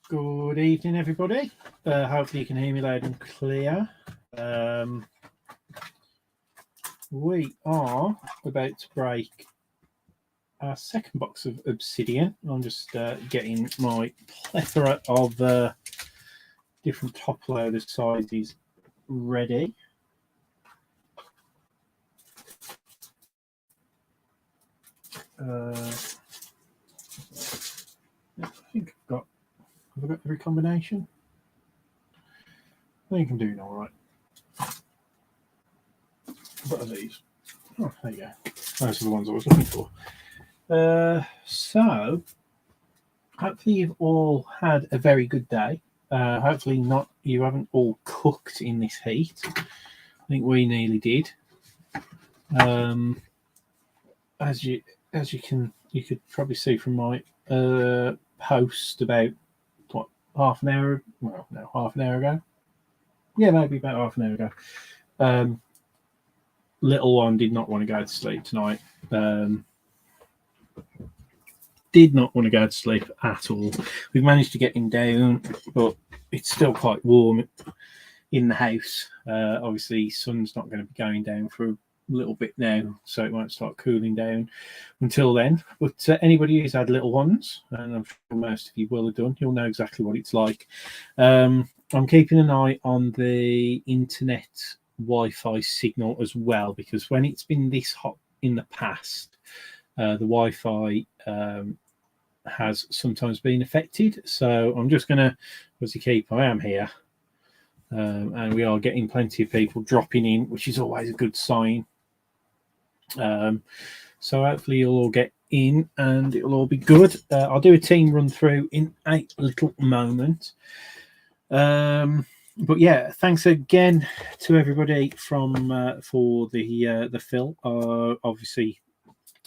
Good evening, everybody. Hopefully you can hear me loud and clear. We are about to break our second box of Obsidian. I'm just getting my plethora of different top loader sizes ready. I think have I got every combination? I think I'm doing all right. What are these? Oh, there you go. Those are the ones I was looking for. So, hopefully you've all had a very good day. Hopefully you haven't all cooked in this heat. I think we nearly did. As you could probably see from my post about half an hour ago. Yeah, maybe about half an hour ago. Little one did not want to go to sleep tonight. Did not want to go to sleep at all. We've managed to get him down, but it's still quite warm in the house. Obviously, sun's not going to be going down for a little bit now, so it won't start cooling down until then. But anybody who's had little ones, and I'm sure most of you will have done, you'll know exactly what it's like. I'm keeping an eye on the internet Wi-Fi signal as well, because when it's been this hot in the past, the Wi-Fi has sometimes been affected. So I'm just going to obviously I am here, and we are getting plenty of people dropping in, which is always a good sign. So hopefully you'll all get in and it'll all be good. I'll do a team run through in a little moment. But yeah, thanks again to everybody from for the fill. Obviously,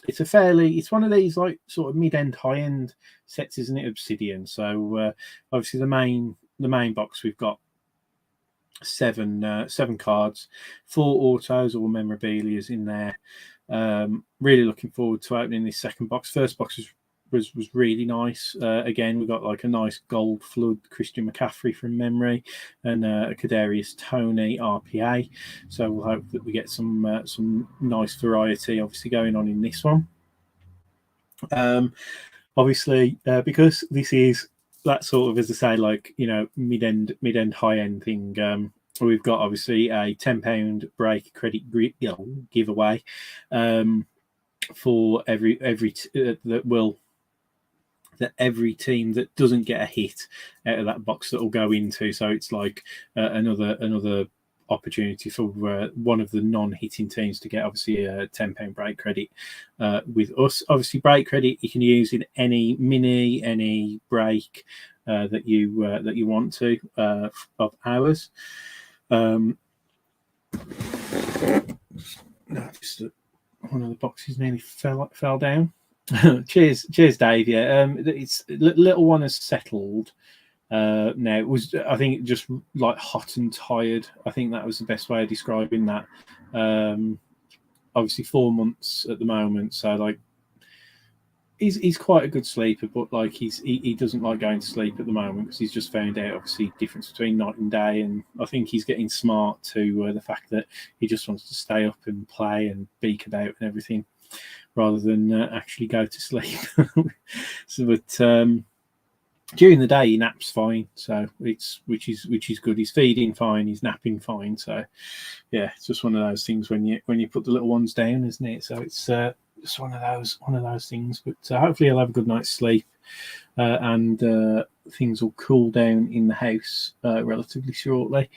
it's one of these like sort of mid-end, high-end sets, isn't it? Obsidian. So obviously the main box, we've got seven cards, 4 autos or memorabilias in there. Really looking forward to opening this second box. First box was really nice. Again, we got like a nice gold flood Christian McCaffrey from memory, and a Kadarius Toney RPA. So we'll hope that we get some nice variety obviously going on in this one. Obviously, because this is that sort of, as I say, like, you know, mid-end, high-end thing, we've got obviously a £10 break credit giveaway for every team that doesn't get a hit out of that box that will go into. So it's like another opportunity for one of the non-hitting teams to get obviously a £10 break credit with us. Obviously, break credit you can use in any mini, any break that you want to of ours. No, just one of the boxes nearly fell down. cheers, Dave. Yeah, it's little one has settled. Now it was, I think, just like hot and tired. I think that was the best way of describing that. Obviously 4 months at the moment, so like he's quite a good sleeper, but like he doesn't like going to sleep at the moment because he's just found out obviously difference between night and day, and I think he's getting smart to the fact that he just wants to stay up and play and beak about and everything rather than actually go to sleep. But during the day he naps fine, so which is good. He's feeding fine, he's napping fine. So yeah, it's just one of those things when you put the little ones down, isn't it? So it's just one of those things. But hopefully he'll have a good night's sleep, and things will cool down in the house relatively shortly.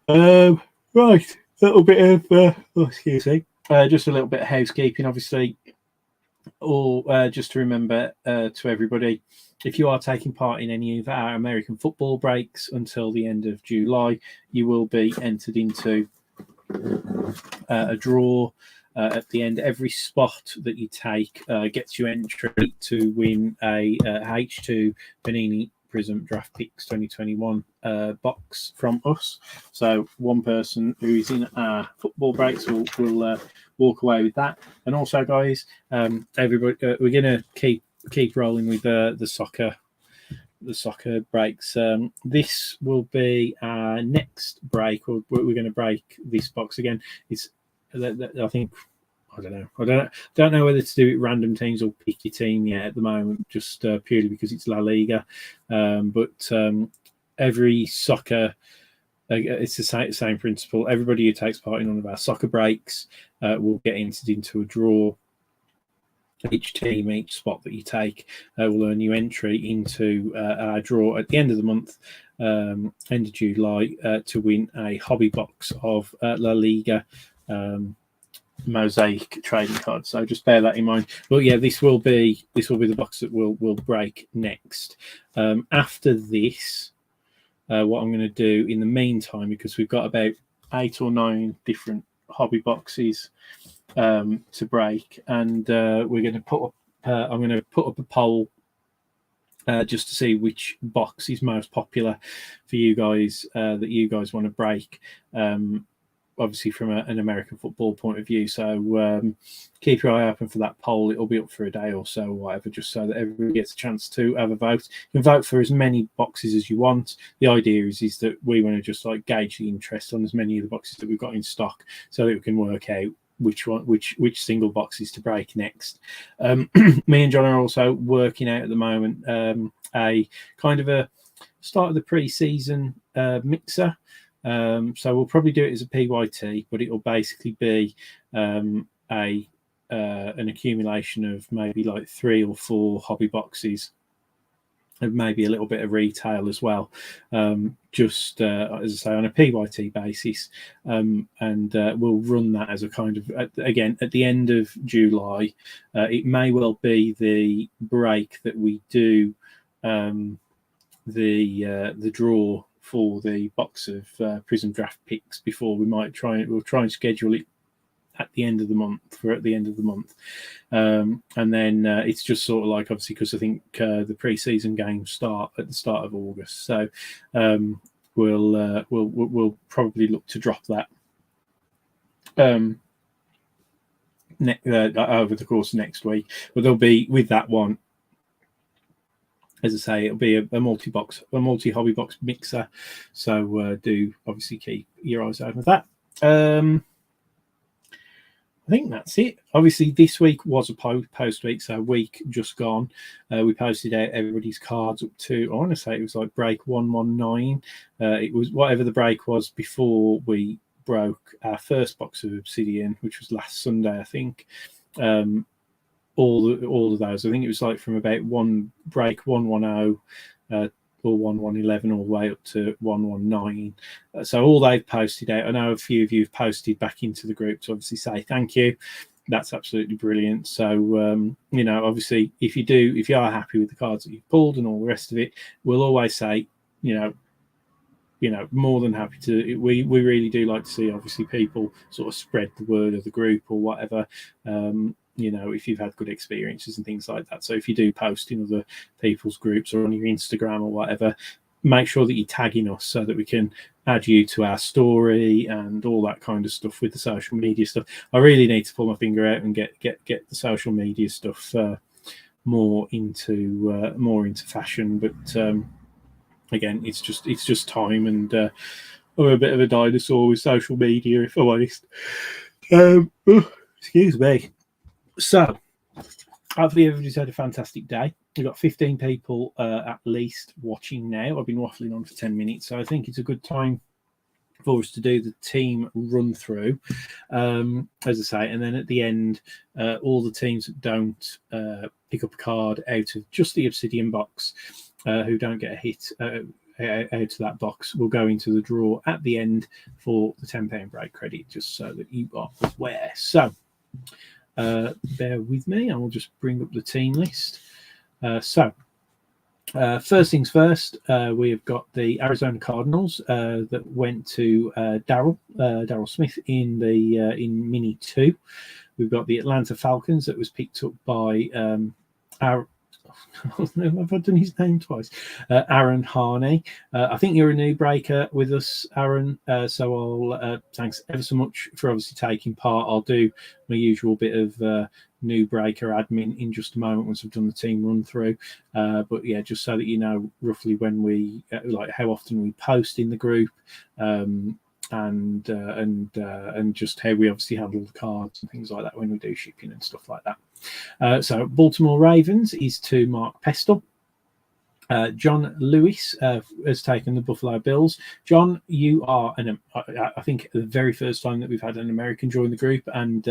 Right, a little bit of excuse me, just a little bit of housekeeping, obviously. Or just to remember to everybody, if you are taking part in any of our American football breaks until the end of July, you will be entered into a draw at the end. Every spot that you take gets you entry to win a H2 Panini Prism Draft Picks 2021 box from us. So one person who is in our football breaks will walk away with that. And also, guys, everybody, we're going to keep rolling with the soccer soccer breaks. This will be our next break, or we're going to break this box again. It's I think. I don't know. I don't know whether to do it random teams or pick your team yet at the moment, just purely because it's La Liga. But every soccer, it's the same principle. Everybody who takes part in one of our soccer breaks will get entered into a draw. Each team, each spot that you take will earn you entry into our draw at the end of the month, end of July, to win a hobby box of La Liga mosaic trading cards. So just bear that in mind. But yeah, this will be the box that we'll break next. After this, what I'm going to do in the meantime, because we've got about 8 or 9 different hobby boxes to break, and we're going to put up. I'm going to put up a poll just to see which box is most popular for you guys that you guys want to break. Obviously, from an American football point of view. So keep your eye open for that poll. It'll be up for a day or so, or whatever, just so that everybody gets a chance to have a vote. You can vote for as many boxes as you want. The idea is that we want to just like gauge the interest on as many of the boxes that we've got in stock, so that we can work out which single boxes to break next. Me and John are also working out at the moment a kind of a start of the pre-season mixer. So we'll probably do it as a PYT, but it'll basically be an accumulation of maybe like 3 or 4 hobby boxes, and maybe a little bit of retail as well, just as I say, on a PYT basis, and we'll run that as a kind of, again, at the end of July. It may well be the break that we do the draw for the box of Prism draft picks before. We'll try and schedule it at the end of the month, and then it's just sort of like, obviously, because I think the pre-season games start at the start of August, so we'll probably look to drop that over the course of next week. But there'll be, with that one, as I say, it'll be a multi-hobby box mixer. So do obviously keep your eyes open for that. I think that's it. Obviously, this week was a post week, so week just gone. We posted out everybody's cards up to, I want to say it was like break 119. It was whatever the break was before we broke our first box of Obsidian, which was last Sunday, I think. All of those. I think it was like from about break 110 or 1111 all the way up to 119. So all they've posted out. I know a few of you have posted back into the group to obviously say thank you. That's absolutely brilliant. So obviously, if you are happy with the cards that you've pulled and all the rest of it, we'll always say, more than happy to. We really do like to see, obviously, people sort of spread the word of the group or whatever. If you've had good experiences and things like that. So if you do post in other people's groups or on your Instagram or whatever, make sure that you're tagging us so that we can add you to our story and all that kind of stuff with the social media stuff. I really need to pull my finger out and get the social media stuff more into fashion. But again, it's just time, and I'm a bit of a dinosaur with social media, if I'm honest. Excuse me. So, hopefully everybody's had a fantastic day. We've got 15 people at least watching now. I've been waffling on for 10 minutes, so I think it's a good time for us to do the team run through, as I say, and then at the end, all the teams that don't pick up a card out of just the Obsidian box, who don't get a hit out of that box, will go into the draw at the end for the £10 break credit, just so that you are aware. So, bear with me, I will just bring up the team list. First things first, we have got the Arizona Cardinals that went to Daryl Smith in Mini 2. We've got the Atlanta Falcons that was picked up by Have I done his name twice? Aaron Harney. I think you're a new breaker with us, Aaron. So I'll thanks ever so much for obviously taking part. I'll do my usual bit of new breaker admin in just a moment once I've done the team run through. But yeah, just so that you know roughly when we like how often we post in the group. And just how we obviously handle the cards and things like that when we do shipping and stuff like that. So Baltimore Ravens is to Mark Pestle. John Lewis has taken the Buffalo Bills. John, you are I think the very first time that we've had an American join the group, and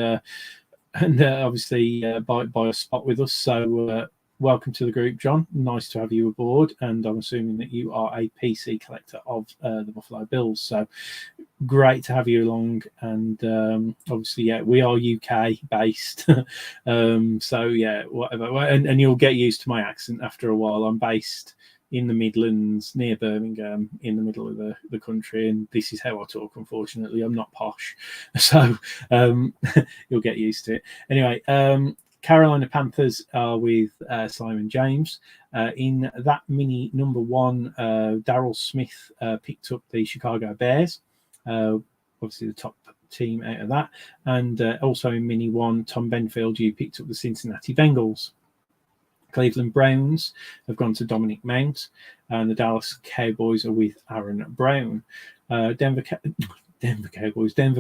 obviously by a spot with us. So welcome to the group, John. Nice to have you aboard. And I'm assuming that you are a PC collector of the Buffalo Bills. So great to have you along. And obviously, yeah, we are UK based. So yeah, whatever. And you'll get used to my accent after a while. I'm based in the Midlands, near Birmingham, in the middle of the country, and this is how I talk. Unfortunately, I'm not posh, so you'll get used to it. Anyway, Carolina Panthers are with Simon James. In that mini number one, Daryl Smith picked up the Chicago Bears, obviously the top team out of that, and also in mini one, Tom Benfield, you picked up the Cincinnati Bengals. Cleveland Browns have gone to Dominic Mount, and the Dallas Cowboys are with Aaron Brown. Denver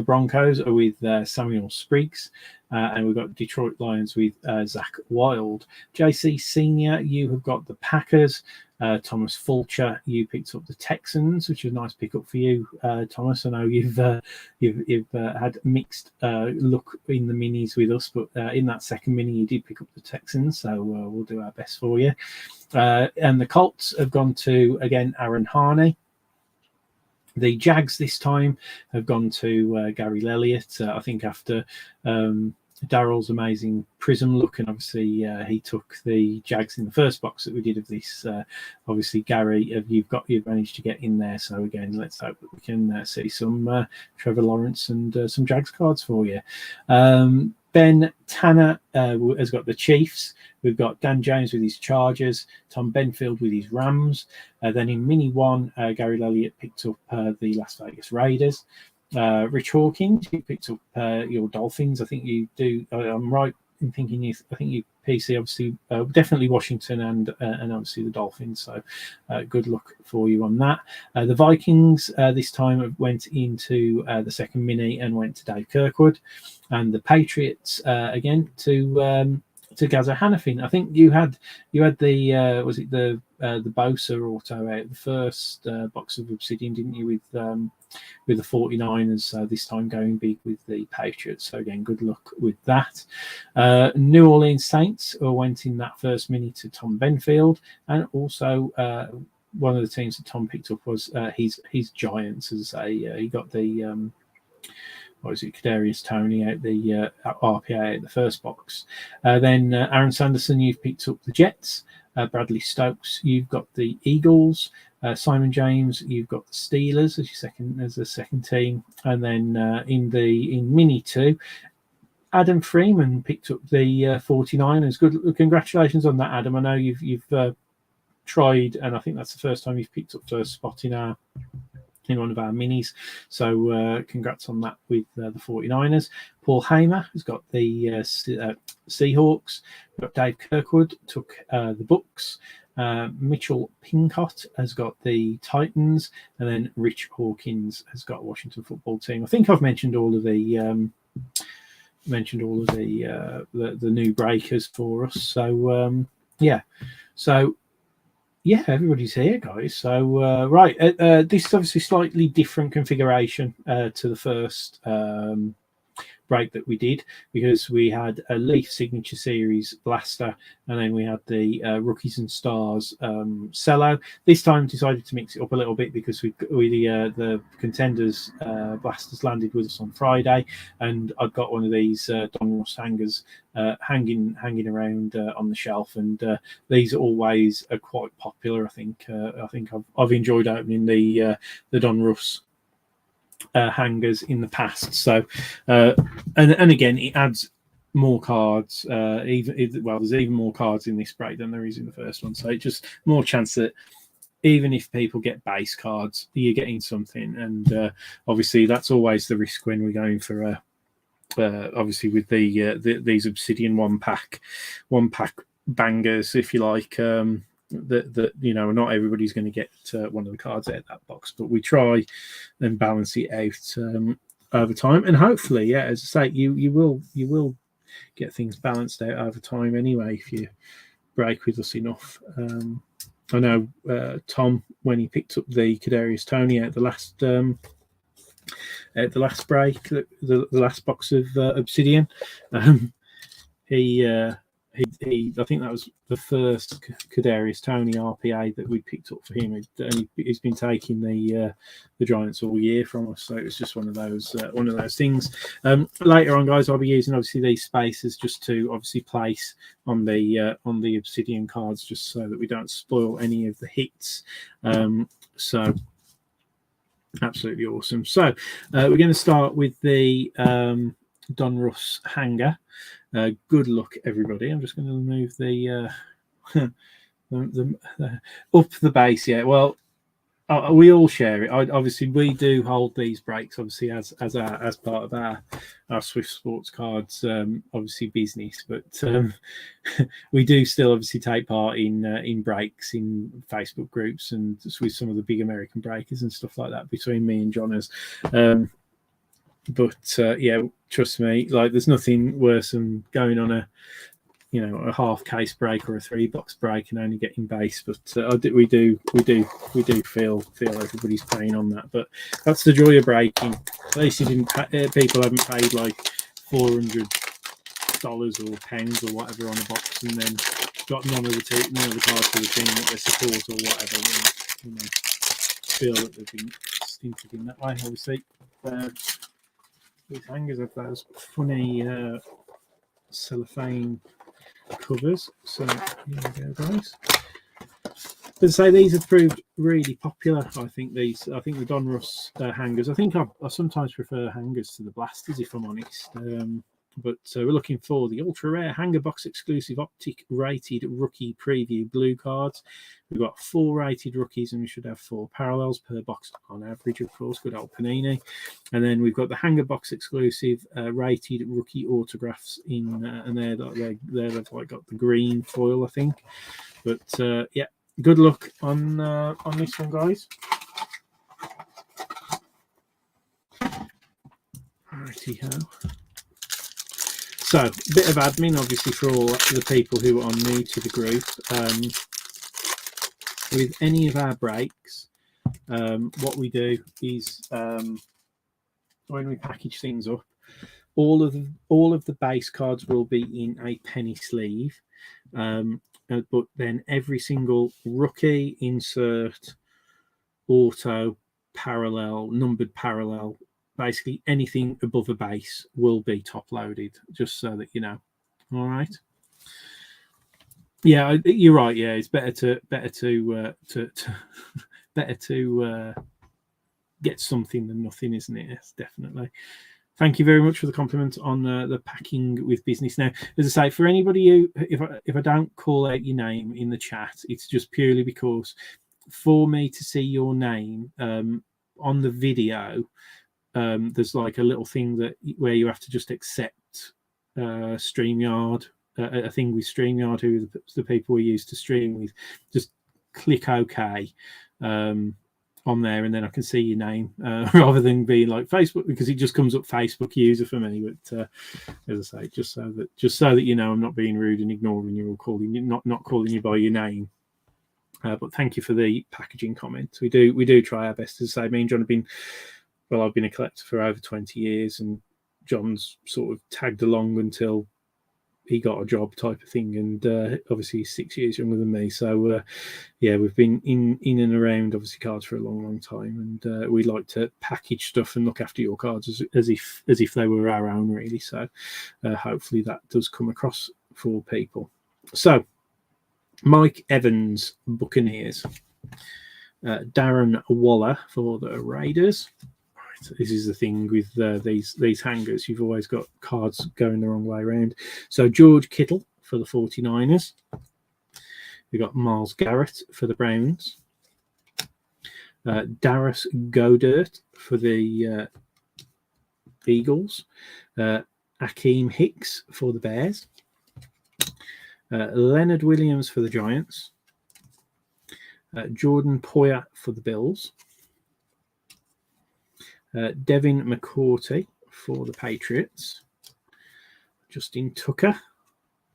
Broncos are with Samuel Spriggs, and we've got Detroit Lions with Zach Wild. JC Senior, you have got the Packers. Thomas Fulcher, you picked up the Texans, which is a nice pickup for you, Thomas. I know you've had mixed look in the minis with us, but in that second mini you did pick up the Texans, so we'll do our best for you. And the Colts have gone to, again, Aaron Harney. The Jags this time have gone to Gary Elliott. I think after Daryl's amazing prism look, and obviously he took the Jags in the first box that we did of this. Obviously, Gary, you've managed to get in there. So again, let's hope that we can see some Trevor Lawrence and some Jags cards for you. Ben Tanner has got the Chiefs. We've got Dan Jones with his Chargers, Tom Benfield with his Rams. Then in mini one, Gary Elliott picked up the Las Vegas Raiders. Rich Hawkins, you picked up your Dolphins. I think you do. I'm right in thinking I think you PC obviously definitely Washington and obviously the Dolphins. So good luck for you on that. The Vikings this time went into the second mini and went to Dave Kirkwood, and the Patriots again to Gaza Hannafin. I think you had the was it the Bosa auto out the first box of Obsidian, didn't you, with the 49ers this time going big with the Patriots. So again, good luck with that. New Orleans Saints went in that first mini to Tom Benfield, and also one of the teams that Tom picked up was his Giants. As I say, he got the Kadarius Toney out the RPA out the first box. Then Aaron Sanderson, you've picked up the Jets. Bradley Stokes, you've got the Eagles. Simon James, you've got the Steelers as a second team, and then in mini two, Adam Freeman picked up the 49ers. Good, congratulations on that, Adam. I know you've tried, and I think that's the first time you've picked up first spot in one of our minis. So congrats on that with the 49ers. Paul Hamer has got the Seahawks. We've got Dave Kirkwood took the Bucks. Mitchell Pincott has got the Titans, and then Rich Hawkins has got Washington Football Team. I think I've mentioned all of the new breakers for us. So yeah, everybody's here, guys. So right, this is obviously slightly different configuration to the first break that we did, because we had a Leaf Signature Series Blaster, and then we had the Rookies and Stars Cello. This time decided to mix it up a little bit because the Contenders Blasters landed with us on Friday, and I've got one of these Don Ross hangers hanging around on the shelf, and these always are quite popular. I think I've enjoyed opening the Don Russ hangers in the past. So and again, it adds more cards. Well, there's even more cards in this break than there is in the first one. So it's just more chance that even if people get base cards, you're getting something. And obviously, that's always the risk when we're going for obviously with these Obsidian one pack bangers, if you like. That not everybody's going to get one of the cards out of that box, but we try and balance it out over time, and hopefully, as I say, you will get things balanced out over time anyway if you break with us enough. I know Tom, when he picked up the Kadarius Toney out the last break, the last box of Obsidian, he I think that was the first Kadarius Toney RPA that we picked up for him, and he's been taking the Giants all year from us. So it's just one of those things. Later on, guys, I'll be using obviously these spaces just to obviously place on the Obsidian cards, just so that we don't spoil any of the hits. So absolutely awesome. So we're going to start with the Donruss hanger. Good luck, everybody. I'm just going to move the up the base. Yeah, well, we all share it. Obviously, we do hold these breaks, obviously, as part of our Swift Sports Cards, obviously business. But we do still obviously take part in breaks in Facebook groups and with some of the big American breakers and stuff like that between me and John. But yeah, trust me, like there's nothing worse than going on a half case break or a 3-box break and only getting base. But we do feel everybody's paying on that. But that's the joy of breaking. At least people haven't paid like $400 or pens or whatever on a box, and then got none of the cards for the team that they support or whatever. Feel that they've been stinted in that way. Obviously. These hangers have those funny cellophane covers. So here we go, guys. As I say, these have proved really popular. I think the Donruss hangers. I think I sometimes prefer hangers to the blasters, if I'm honest. But we're looking for the ultra rare hanger box exclusive optic rated rookie preview blue cards. We've got 4 rated rookies, and we should have 4 parallels per box on average, of course. Good old Panini. And then we've got the hanger box exclusive rated rookie autographs in, and they've like got the green foil, I think. But yeah, good luck on this one, guys. Righty-ho. So, a bit of admin, obviously, for all the people who are new to the group. With any of our breaks, what we do is when we package things up, all of the base cards will be in a penny sleeve, but then every single rookie, insert, auto, parallel, numbered parallel, basically anything above a base will be top loaded, just so that you know. All right. Yeah, you're right. Yeah, it's better to get something than nothing, isn't it? Yes, definitely. Thank you very much for the compliment on the packing with business. Now, as I say, for anybody who, if I don't call out your name in the chat, it's just purely because for me to see your name on the video, there's like a little thing where you have to just accept StreamYard, a thing with StreamYard, who are the people we use to stream with. Just click OK on there, and then I can see your name rather than being like Facebook, because it just comes up Facebook user for me. But as I say, just so that you know, I'm not being rude and ignoring you or calling you not calling you by your name. But thank you for the packaging comments. We do try our best. As I say, me and John have been. Well, I've been a collector for over 20 years, and John's sort of tagged along until he got a job type of thing. And obviously he's 6 years younger than me. So, yeah, we've been in and around, obviously, cards for a long, long time. And we like to package stuff and look after your cards as if they were our own, really. So hopefully that does come across for people. So, Mike Evans, Buccaneers. Darren Waller for the Raiders. This is the thing with these hangers. You've always got cards going the wrong way around. So George Kittle for the 49ers. We've got Myles Garrett for the Browns. Darius Godert for the Eagles. Akeem Hicks for the Bears. Leonard Williams for the Giants. Jordan Poyer for the Bills. Devin McCourty for the Patriots. Justin Tucker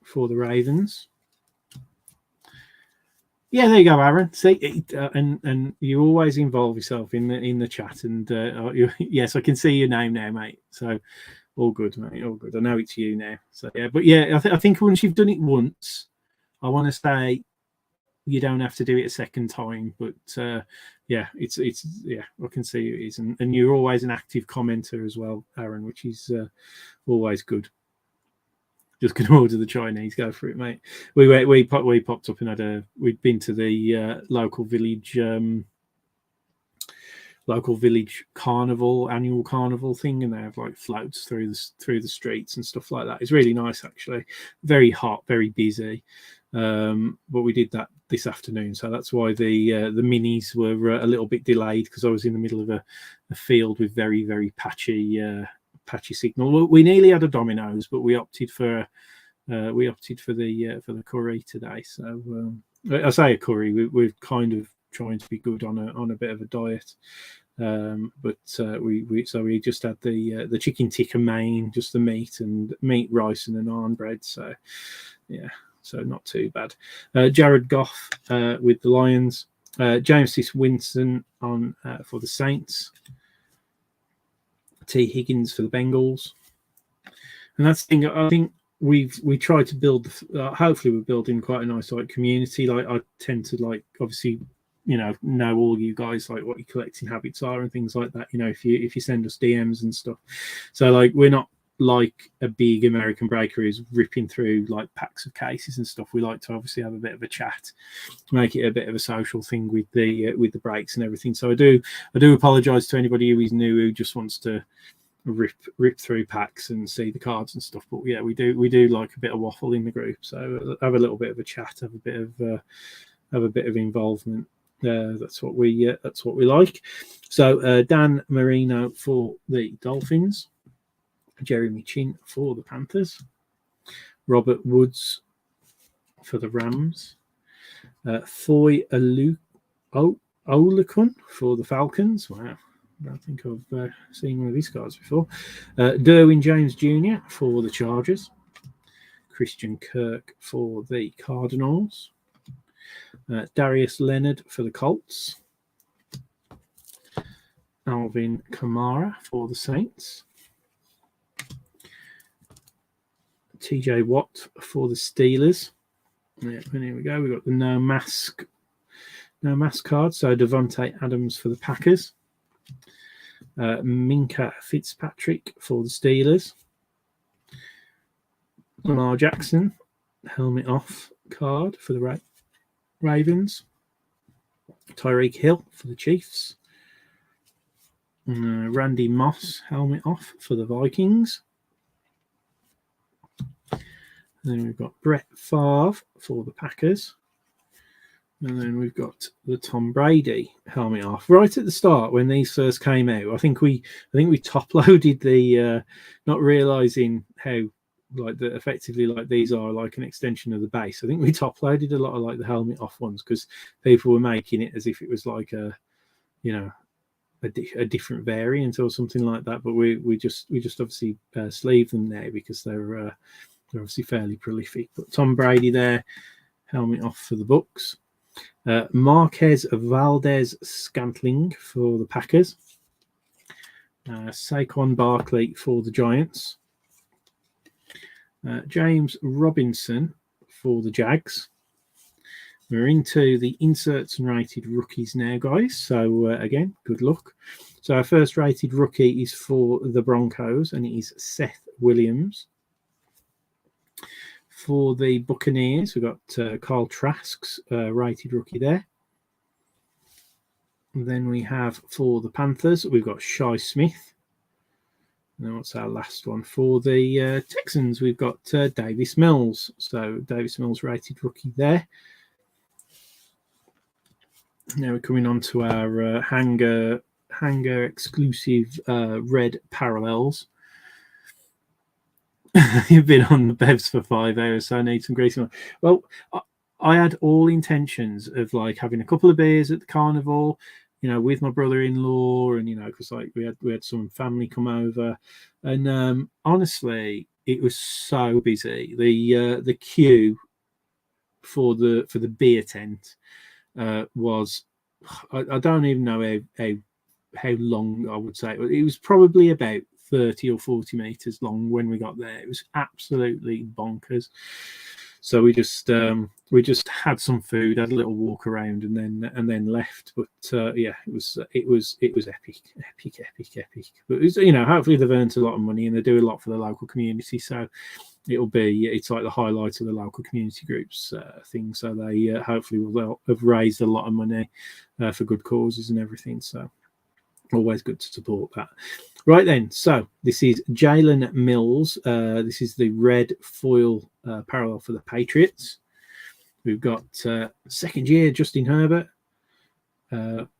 for the Ravens. Yeah, there you go, Aaron. See, and you always involve yourself in the chat, and yes, I can see your name now, mate. So all good, mate. All good. I know it's you now. So yeah, but yeah, I think once you've done it once, I want to say you don't have to do it a second time. But yeah, it's yeah, I can see it is, and you're always an active commenter as well, Aaron, which is always good. Just going to order the Chinese. Go for it, mate. We popped up and we'd been to the local village annual carnival thing, and they have like floats through the streets and stuff like that. It's really nice, actually. Very hot, very busy. But we did that this afternoon, so that's why the minis were a little bit delayed, because I was in the middle of a field with very, very patchy signal. We nearly had a Domino's, but we opted for the curry today. So I say a curry. We're kind of trying to be good on a bit of a diet, but we just had the chicken tikka main, just the meat, rice, and a naan bread. So yeah, so not too bad. Jared Goff with the Lions. James Winston on for the Saints. T. Higgins for the Bengals. And that's the thing. I think we tried to build. Hopefully, we're building quite a nice community. Like, I tend to obviously, know all you guys, like what your collecting habits are and things like that. If you send us DMs and stuff. So we're not like a big American breaker who's ripping through packs of cases and stuff. We like to obviously have a bit of a chat, make it a bit of a social thing with the breaks and everything. So I do apologize to anybody who is new, who just wants to rip through packs and see the cards and stuff. But yeah, we do like a bit of waffle in the group. So have a little bit of a chat, have a bit of involvement. That's what we like. So Dan Marino for the Dolphins. Jeremy Chin for the Panthers. Robert Woods for the Rams. Foy Olukun for the Falcons. Wow, I don't think I've seen one of these guys before. Derwin James Jr. for the Chargers. Christian Kirk for the Cardinals. Darius Leonard for the Colts. Alvin Kamara for the Saints. TJ Watt for the Steelers. Yeah, and here we go. We've got the no mask card. So Devontae Adams for the Packers. Minka Fitzpatrick for the Steelers. Lamar Jackson, helmet off card for the Ravens. Tyreek Hill for the Chiefs. Randy Moss, helmet off for the Vikings. And then we've got Brett Favre for the Packers. And then we've got the Tom Brady helmet off. Right at the start, when these first came out, I think we top loaded the not realizing how effectively these are like an extension of the base. I think we top loaded a lot of the helmet off ones, because people were making it as if it was like a different variant or something like that. But we just obviously sleeve them now, because they're obviously fairly prolific. But Tom Brady there, helmet off for the Bucs. Marquez Valdez Scantling for the Packers. Saquon Barkley for the Giants. James Robinson for the Jags. We're into the inserts and rated rookies now, guys. So again, good luck. So our first rated rookie is for the Broncos, and it is Seth Williams. For the Buccaneers, we've got Carl Trask's rated rookie there. Then we have for the Panthers, we've got Shy Smith. And then what's our last one? For the Texans, we've got Davis Mills. So Davis Mills rated rookie there. Now we're coming on to our hanger exclusive red parallels. You've been on the bevs for 5 hours, so I need some greasy one. Well, I had all intentions of like having a couple of beers at the carnival, with my brother-in-law, and because like we had some family come over, and honestly, it was so busy. The queue for the beer tent was, I don't even know how long I would say. It was probably about 30 or 40 meters long when we got there. It was absolutely bonkers. So we just had some food, had a little walk around, and then left. But yeah, it was epic. But it was, hopefully they've earned a lot of money and they do a lot for the local community. So it's like the highlight of the local community groups thing. So they hopefully will have raised a lot of money for good causes and everything. So always good to support that. Right then, so this is Jalen Mills. This is the red foil parallel for the Patriots. We've got second year Justin Herbert,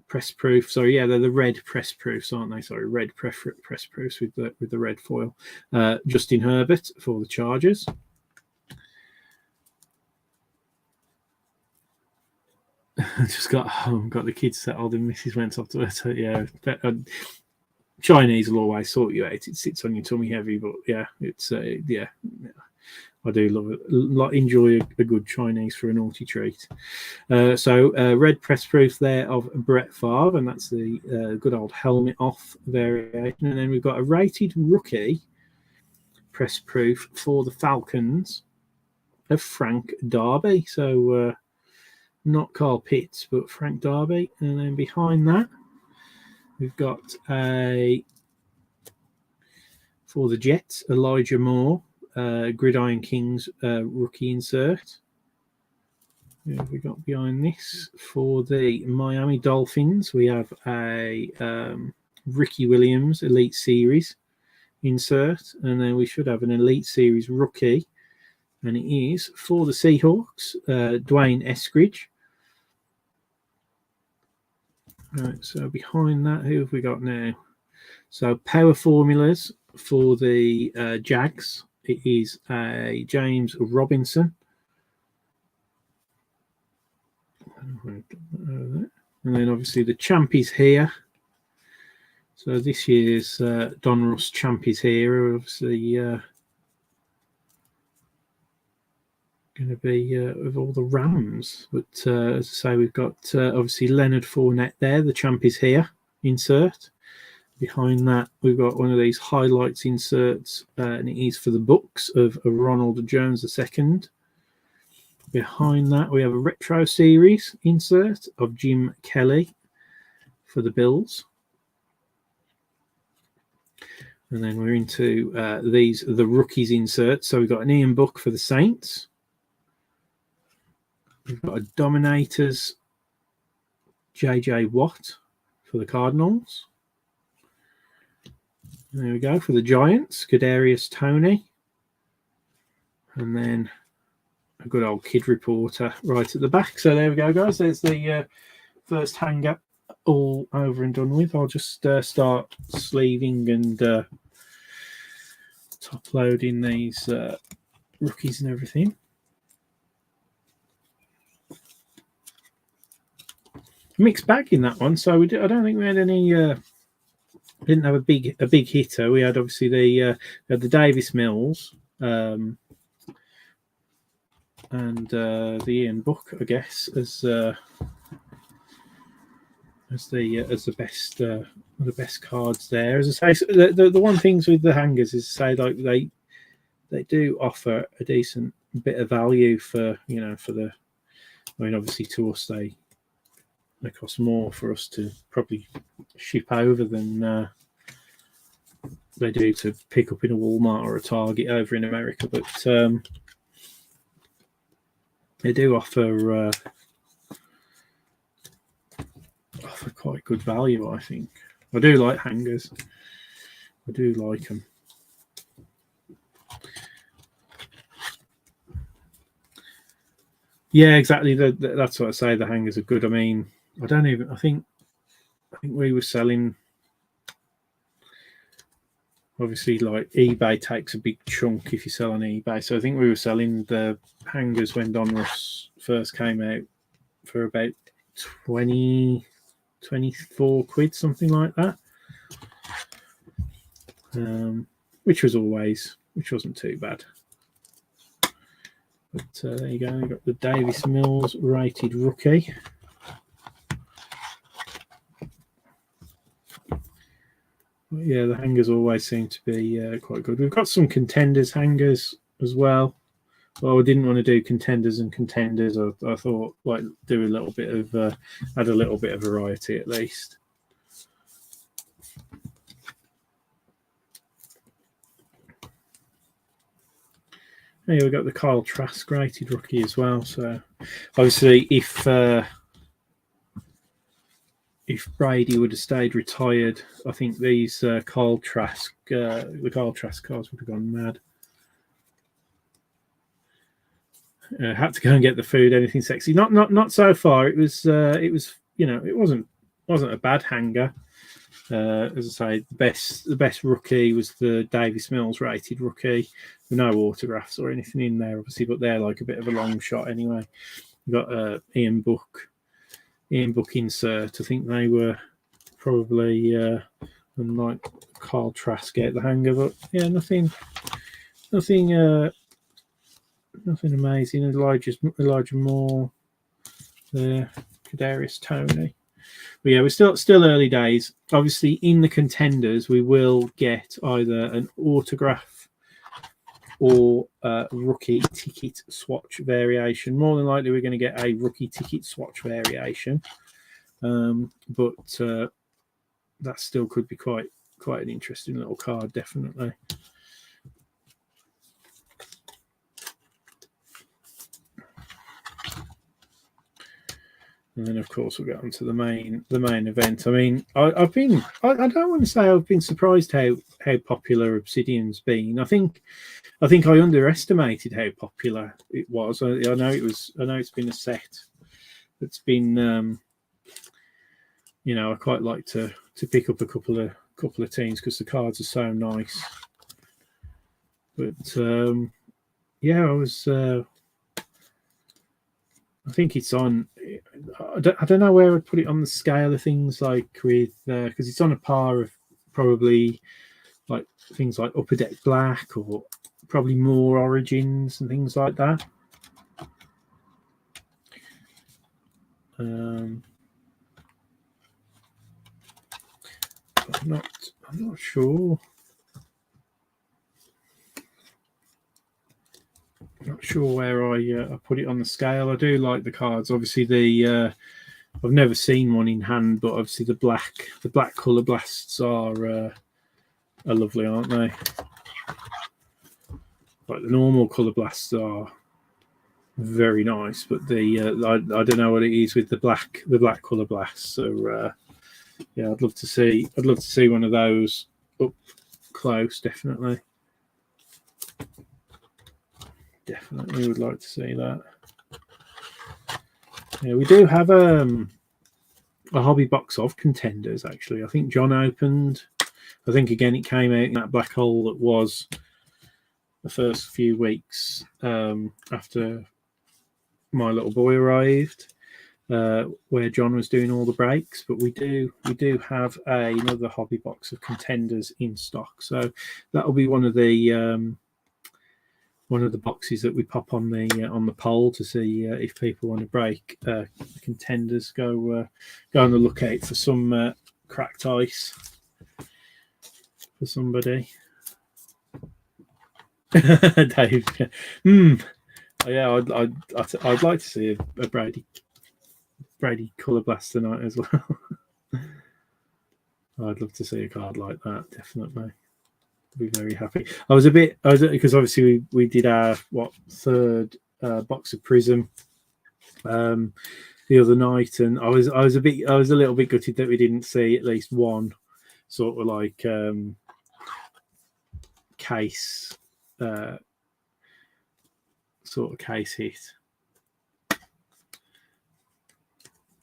press proof. Sorry, yeah, they're the red press proofs, aren't they? Sorry, red press proofs with the red foil. Justin Herbert for the Chargers. Just got home, got the kids settled, and Mrs. went off to her. So, yeah, Chinese will always sort you out. It sits on your tummy heavy, but yeah, it's yeah. I do love it. Enjoy a good Chinese for a naughty treat. So red press proof there of Brett Favre, and that's the good old helmet off variation. And then we've got a rated rookie press proof for the Falcons of Frank Darby. So not Carl Pitts, but Frank Darby. And then behind that, we've got for the Jets, Elijah Moore, Gridiron Kings rookie insert. Who have we got behind this? For the Miami Dolphins, we have a Ricky Williams Elite Series insert. And then we should have an Elite Series rookie. And it is for the Seahawks, Dwayne Eskridge. Right, so behind that, who have we got now? So power formulas for the Jags. It is a James Robinson. And then obviously the champ is here. So this year's Don Russ champ is here. Obviously going to be of all the Rams. But as I say, we've got obviously Leonard Fournette there. The champ is here. Insert. Behind that, we've got one of these highlights inserts, and it is for the Bucks of Ronald Jones II. Behind that, we have a retro series insert of Jim Kelly for the Bills. And then we're into the rookies inserts. So we've got an Ian Book for the Saints. We've got a Dominators JJ Watt for the Cardinals. There we go for the Giants, Kadarius Toney. And then a good old kid reporter right at the back. So there we go, guys. There's the first hanger all over and done with. I'll just start sleeving and top loading these rookies and everything. Mixed bag in that one. So I don't think we had any... didn't have a big hitter. We had obviously the Davis Mills and the Ian Book, I guess, as the best cards there. As I say, the one things with the hangers is to say like they do offer a decent bit of value for the. I mean, obviously to us they cost more for us to probably ship over than they do to pick up in a Walmart or a Target over in America. But they do offer quite good value, I think. I do like hangers. I do like them. Yeah, exactly. That's what I say. The hangers are good. I mean, I think we were selling. Obviously, like eBay takes a big chunk if you sell on eBay. So I think we were selling the hangers when Donruss first came out for about 20, 24 quid, something like that. Which wasn't too bad. But there you go. You've got the Davis Mills rated rookie. But yeah, the hangers always seem to be quite good. We've got some contenders hangers as well. Well, I didn't want to do contenders and contenders. I thought like do a little bit of add a little bit of variety at least. Here we've got the Kyle Trask rated rookie as well. So obviously, if Brady would have stayed retired, I think these the Kyle Trask cards would have gone mad. Had to go and get the food. Anything sexy? Not so far. It was it wasn't a bad hanger. As I say, the best rookie was the Davis Mills rated rookie. No autographs or anything in there, obviously, but they're like a bit of a long shot anyway. We've got Ian Book insert. I think they were probably unlike Carl Trask out the hanger, but yeah, nothing amazing. Elijah Moore there, Kadarius Toney. But yeah, we're still early days. Obviously, in the contenders, we will get either an autograph or a rookie ticket swatch variation. More than likely, we're going to get a rookie ticket swatch variation, but that still could be quite an interesting little card, definitely. And then, of course, we'll get on to the main event. I mean, I don't want to say I've been surprised how popular Obsidian's been. I think I underestimated how popular it was. I know it's been a set that's been I quite like to pick up a couple of teams because the cards are so nice. But yeah, I think it's on. I don't know where I'd put it on the scale of things, like with because it's on a par of probably like things like Upper Deck Black or probably more Origins and things like that. I'm not sure. Not sure where I put it on the scale. I do like the cards. Obviously, I've never seen one in hand, but obviously the black color blasts are lovely, aren't they? Like the normal color blasts are very nice, but the I don't know what it is with the black color blasts. So yeah, I'd love to see one of those up close. Definitely would like to see that. Yeah, we do have a hobby box of contenders, actually. I think John opened. I think again it came out in that black hole that was the first few weeks after my little boy arrived, where John was doing all the breaks. But we do have another hobby box of contenders in stock, so that'll be one of the boxes that we pop on the poll to see if people want to break contenders. Go on the lookout for some cracked ice for somebody. Dave, yeah, I'd like to see a Brady Colour Blast tonight as well. I'd love to see a card like that, definitely. Be very happy. Because obviously we did our third box of Prism. the other night, and I was a little bit gutted that we didn't see at least one sort of like case sort of case hit.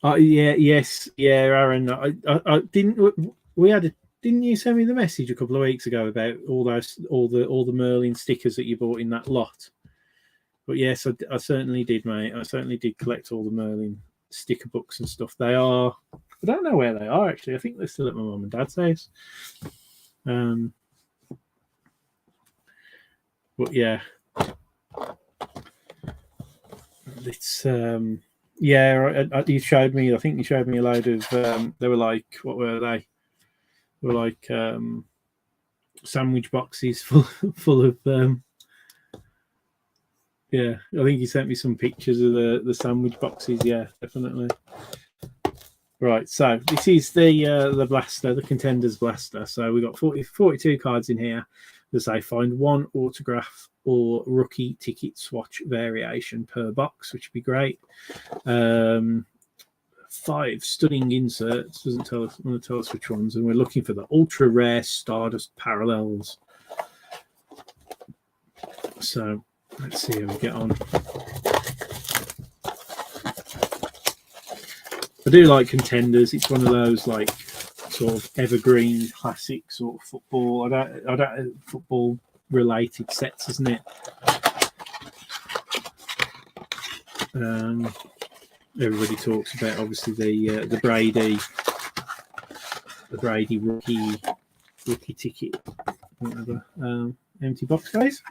Yes, Aaron. I didn't. We had a. Didn't you send me the message a couple of weeks ago about all the Merlin stickers that you bought in that lot? But yes, I certainly did, mate. I certainly did collect all the Merlin sticker books and stuff. They are. I don't know where they are actually. I think they're still at my mum and dad's house. But yeah, it's you showed me. I think you showed me a load of. They were like, what were they? They were like sandwich boxes full of. Yeah, I think you sent me some pictures of the sandwich boxes. Yeah, definitely. Right, so this is the blaster, the Contenders blaster. So we've got 42 cards in here. As I find one autograph or rookie ticket swatch variation per box, which would be great. 5 stunning inserts. Doesn't tell us which ones, and we're looking for the ultra rare Stardust parallels. So let's see how we get on. I do like Contenders. It's one of those like sort of evergreen classic sort of football. I don't football related sets, isn't it? Everybody talks about obviously the Brady rookie ticket, whatever. Empty box, guys.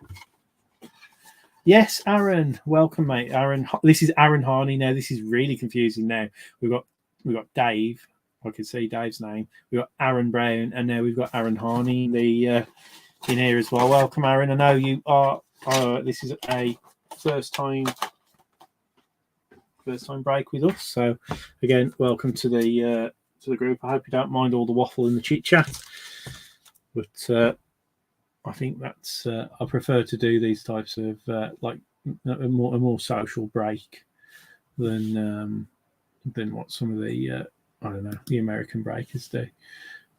Yes, Aaron, welcome, mate. Aaron, this is Aaron Harney now. This is really confusing now. We've got Dave. I can see Dave's name. We've got Aaron Brown, and now we've got Aaron Harney in here as well. Welcome, Aaron. I know you are. This is a first time break with us. So again, welcome to the group. I hope you don't mind all the waffle and the chit chat, but I think that's I prefer to do these types of like a more social break than what some of the I don't know, the American breakers do.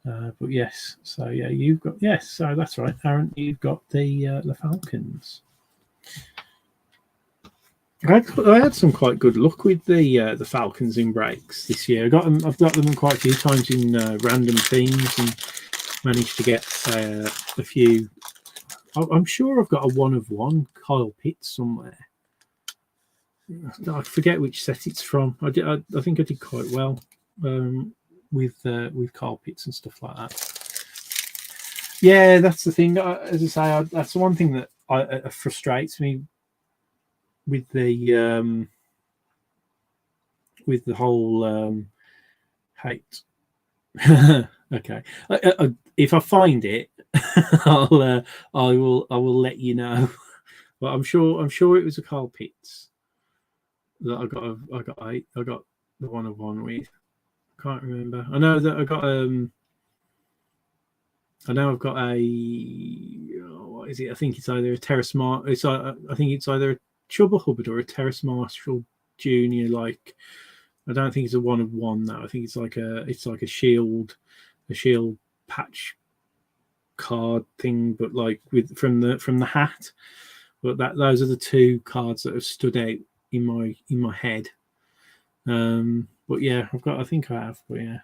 But yes, so yeah, you've got so that's right, Aaron. You've got the Falcons. I had some quite good luck with the Falcons in breaks this year. I've got them quite a few times in random teams and managed to get a few. I'm sure I've got a 1-of-1 Kyle Pitts somewhere. I forget which set it's from. I think I did quite well with Kyle Pitts and stuff like that. Yeah, that's the thing. As I say, that's the one thing that frustrates me with the whole hate. Okay, if I find it, I will let you know. But I'm sure it was a Kyle Pitts that I got the 1-of-1 with. Can't remember. I know that I got I know I've got a what is it? I think it's either a Terrace I think it's either a Chubba Hubbard or a Terrace Marshall Jr. Like, I don't think it's a 1-of-1 though. I think it's like a shield patch card thing, but like with from the hat. But those are the two cards that have stood out in my head. But yeah, I think I have. But yeah,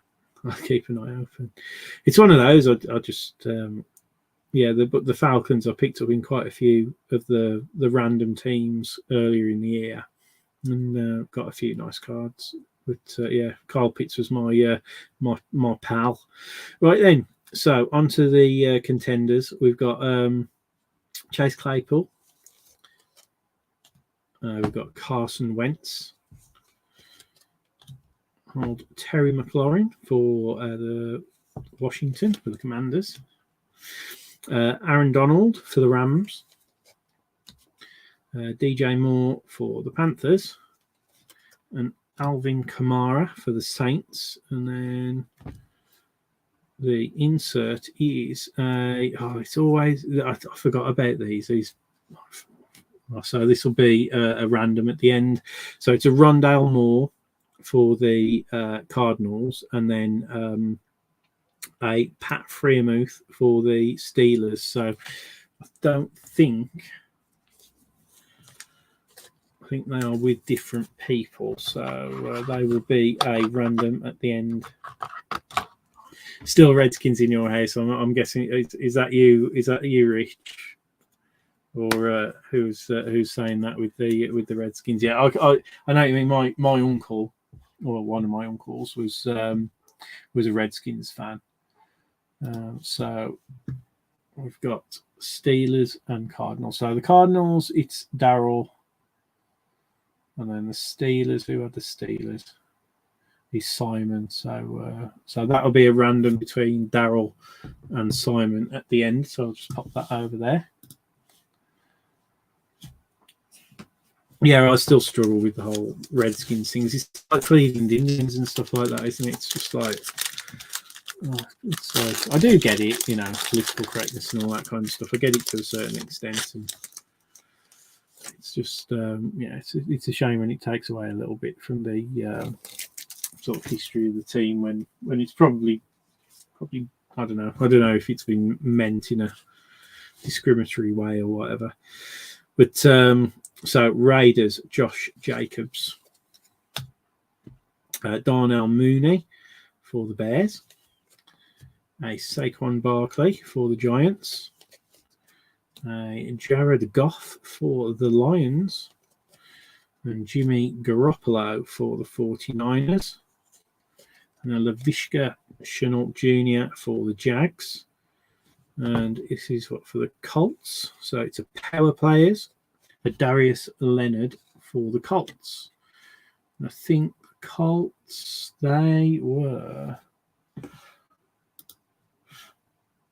I'll keep an eye open. It's one of those. I just but the Falcons I picked up in quite a few of the random teams earlier in the year, and got a few nice cards. But yeah, Kyle Pitts was my pal. Right then, so onto the Contenders. We've got Chase Claypool. We've got Carson Wentz. Hold Terry McLaurin for the Washington, for the Commanders. Aaron Donald for the Rams. DJ Moore for the Panthers. And Alvin Kamara for the Saints. And then the insert is it's always, I forgot about these. So this will be a random at the end. So it's a Rondale Moore for the Cardinals, and then a Pat Freiermuth for the Steelers. So I think they are with different people. So they will be a random at the end. Still Redskins in your house. I'm guessing. Is that you? Is that you, Rich? Or who's saying that with the Redskins? Yeah, I know what you mean. My uncle, or one of my uncles, was a Redskins fan. So we've got Steelers and Cardinals. So the Cardinals, it's Daryl, and then the Steelers. Who had the Steelers? Is Simon. So that'll be a random between Daryl and Simon at the end. So I'll just pop that over there. Yeah, I still struggle with the whole Redskins things. It's like Cleveland Indians and stuff like that, isn't it? It's just like, it's like I do get it, political correctness and all that kind of stuff. I get it to a certain extent, and it's just, it's a shame when it takes away a little bit from the sort of history of the team when it's probably I don't know if it's been meant in a discriminatory way or whatever, but. So Raiders, Josh Jacobs, Darnell Mooney for the Bears, a Saquon Barkley for the Giants, a Jared Goff for the Lions, and Jimmy Garoppolo for the 49ers, and a Laviska Shenault Jr. for the Jags, and this is for the Colts. So it's a power players. A Darius Leonard for the Colts. And I think the Colts, they were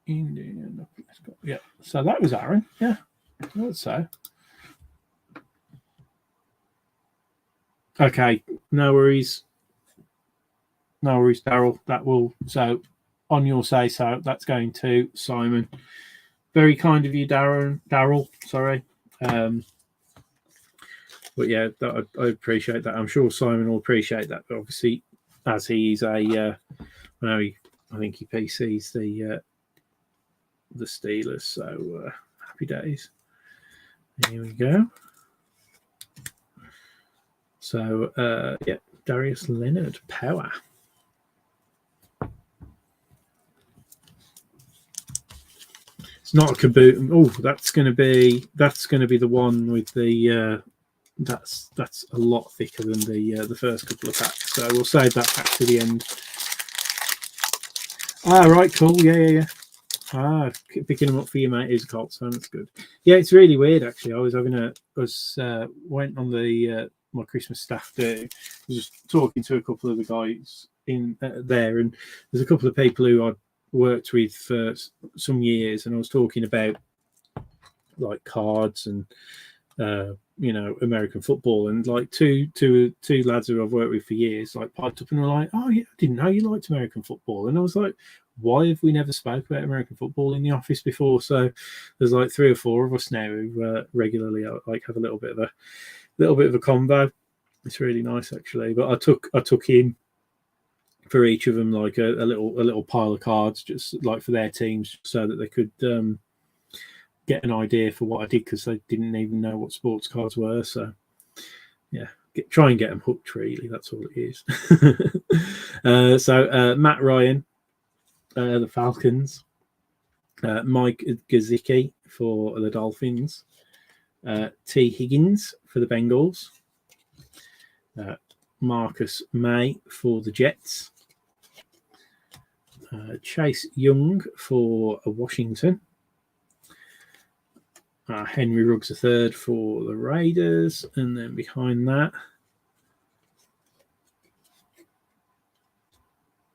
Indian. Yeah, so that was Aaron. Yeah, I would say. Okay, no worries. No worries, Daryl. That will, so on your say so, that's going to Simon. Very kind of you, Daryl. Sorry. But yeah, I appreciate that. I'm sure Simon will appreciate that. But obviously, as he's I think he PCs the Steelers. So happy days. Here we go. So Darius Leonard, power. It's not a kaboom. Oh, that's going to be the one with the. That's a lot thicker than the first couple of packs. So we'll save that pack to the end. Right, cool. Yeah. Picking them up for you, mate. Is a Colts fan. That's good. Yeah, it's really weird actually. I went on the my Christmas staff do. I was just talking to a couple of the guys in there, and there's a couple of people who I worked with for some years, and I was talking about like cards and American football, and like two lads who I've worked with for years like piped up and were like, oh yeah, I didn't know you liked American football. And I was like, why have we never spoke about American football in the office before? So there's like 3 or 4 of us now who regularly like have a little bit of a combo. It's really nice actually. But I took in for each of them like a little pile of cards just like for their teams so that they could get an idea for what I did, because they didn't even know what sports cards were. So yeah, try and get them hooked, really. That's all it is. So Matt Ryan, the Falcons, Mike Gesicki for the Dolphins, T. Higgins for the Bengals, Marcus May for the Jets, Chase Young for Washington, Henry Ruggs III for the Raiders, and then behind that,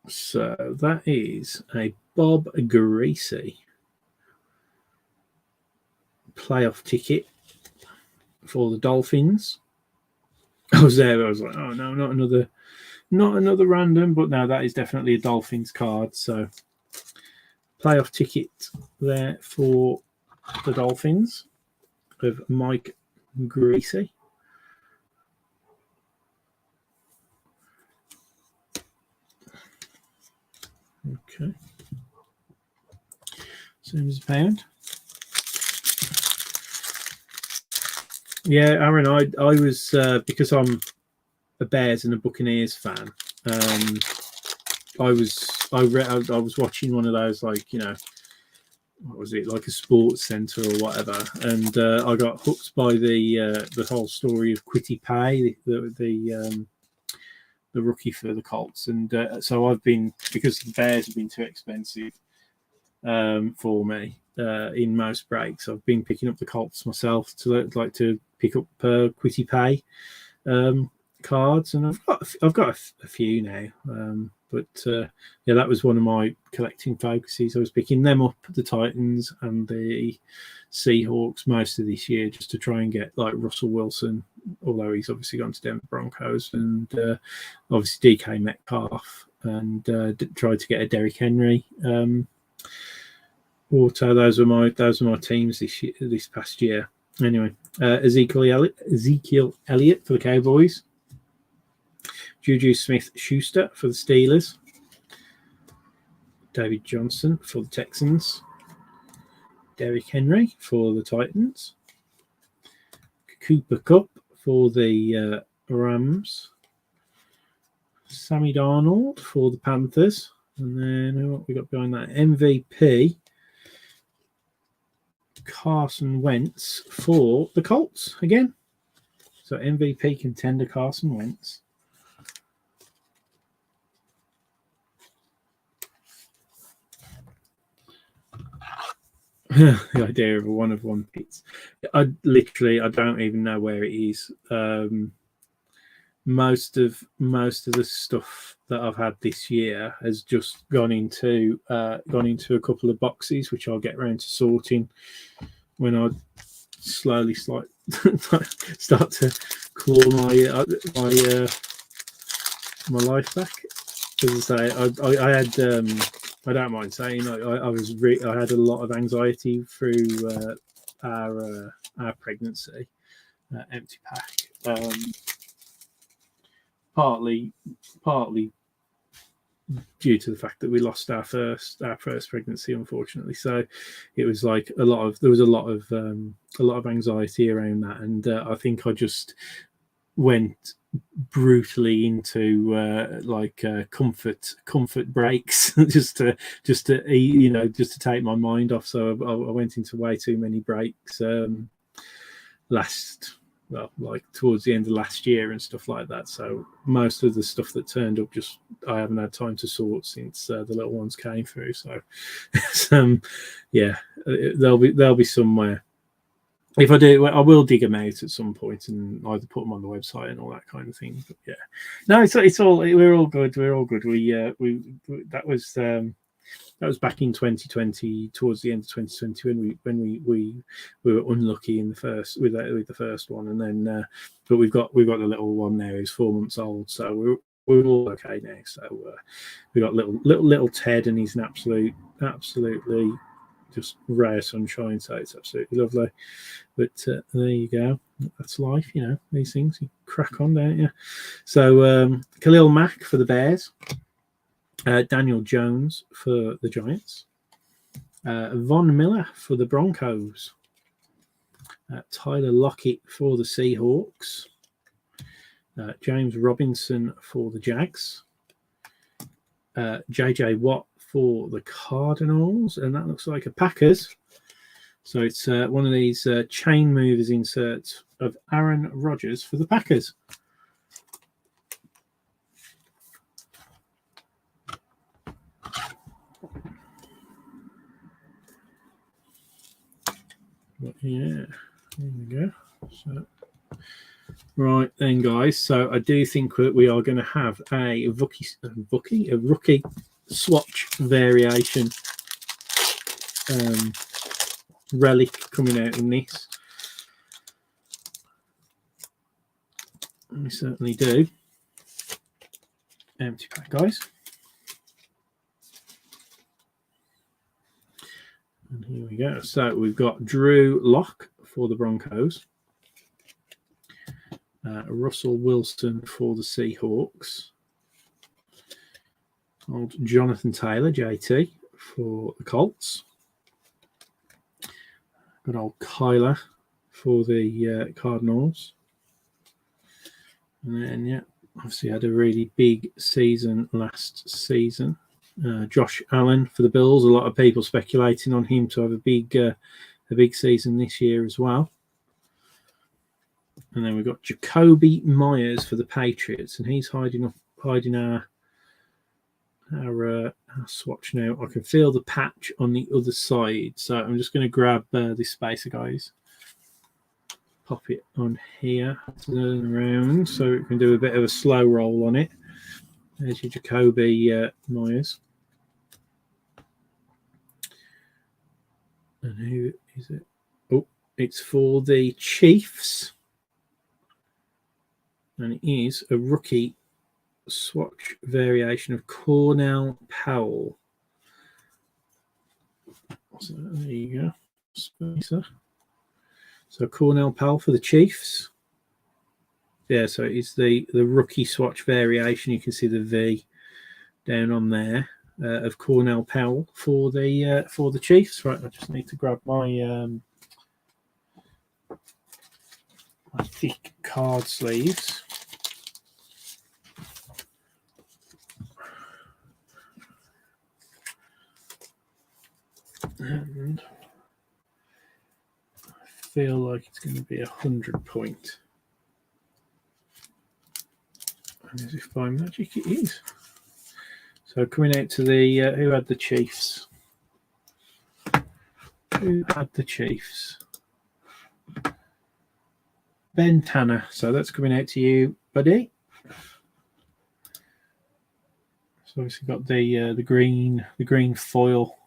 so that is a Bob Greasy playoff ticket for the Dolphins. I was like, oh no, not another random, but no, that is definitely a Dolphins card. So playoff ticket there for the Dolphins of Mike Greasy. Okay. Same as a pound. Yeah, Aaron, I was because I'm a Bears and a Buccaneers fan. I was watching one of those, like, you know, what was it, like a sports center or whatever, and I got hooked by the whole story of Quitty Pay, the rookie for the Colts, and so I've been, because the Bears have been too expensive for me in most breaks, I've been picking up the Colts myself to like to pick up Quitty Pay cards, and I've got a few now, but yeah, that was one of my collecting focuses. I was picking them up, the Titans and the Seahawks, most of this year, just to try and get like Russell Wilson, although he's obviously gone to Denver Broncos, and obviously DK Metcalf, and tried to get a Derrick Henry auto. Those were my teams this past year. Anyway, Ezekiel Elliott for the Cowboys, Juju Smith-Schuster for the Steelers, David Johnson for the Texans, Derrick Henry for the Titans, Cooper Kupp for the Rams, Sammy Darnold for the Panthers, and then what we got behind that? MVP Carson Wentz for the Colts again. So MVP contender Carson Wentz. The idea of a one of one pits. I don't even know where it is. Most of the stuff that I've had this year has just gone into a couple of boxes, which I'll get around to sorting when I slowly start to claw my life back. As I say, I had I don't mind saying I had a lot of anxiety through our pregnancy, empty pack. Partly due to the fact that we lost our first pregnancy, unfortunately. So it was like there was a lot of anxiety around that, and I think I just went brutally into comfort breaks just to take my mind off. So I went into way too many breaks towards the end of last year and stuff like that. So most of the stuff that turned up, just I haven't had time to sort since the little ones came through. So yeah, they'll be somewhere. If I do, I will dig them out at some point and either put them on the website and all that kind of thing. But yeah, no, it's all, we're all good. We're all good. That was back in 2020, towards the end of 2020, when we were unlucky in the first with the first one, and then but we've got the little one now who's 4 months old, so we're all okay now. So we got little Ted, and he's an absolutely just ray of sunshine. So it's absolutely lovely. But there you go. That's life, you know. These things you crack on, don't you? So Khalil Mack for the Bears. Daniel Jones for the Giants, Von Miller for the Broncos, Tyler Lockett for the Seahawks, James Robinson for the Jags, JJ Watt for the Cardinals, and that looks like a Packers. So it's one of these chain movers inserts of Aaron Rodgers for the Packers. But yeah, there we go. So, right then, guys. So I do think that we are going to have a rookie swatch variation relic coming out in this. We certainly do. Empty pack, guys. And here we go. So we've got Drew Lock for the Broncos, Russell Wilson for the Seahawks, Old Jonathan Taylor, JT, for the Colts. Good old Kyler for the Cardinals. And then, yeah, obviously had a really big season last season. Josh Allen for the Bills. A lot of people speculating on him to have a big season this year as well. And then we've got Jacoby Myers for the Patriots, and he's hiding our swatch now. I can feel the patch on the other side, so I'm just going to grab this spacer, guys. Pop it on here, turn around, so we can do a bit of a slow roll on it. There's your Jacoby Myers. And who is it? Oh, it's for the Chiefs. And it is a rookie swatch variation of Cornell Powell. So there you go. Spacer. So Cornell Powell for the Chiefs. Yeah, so it's the rookie swatch variation. You can see the V down on there of Cornell Powell for the Chiefs. Right, I just need to grab my my thick card sleeves. And I feel like it's going to be 100-point. And as if by magic it is. So coming out to the who had the Chiefs? Who had the Chiefs? Ben Tanner. So that's coming out to you, buddy. So obviously got the green foil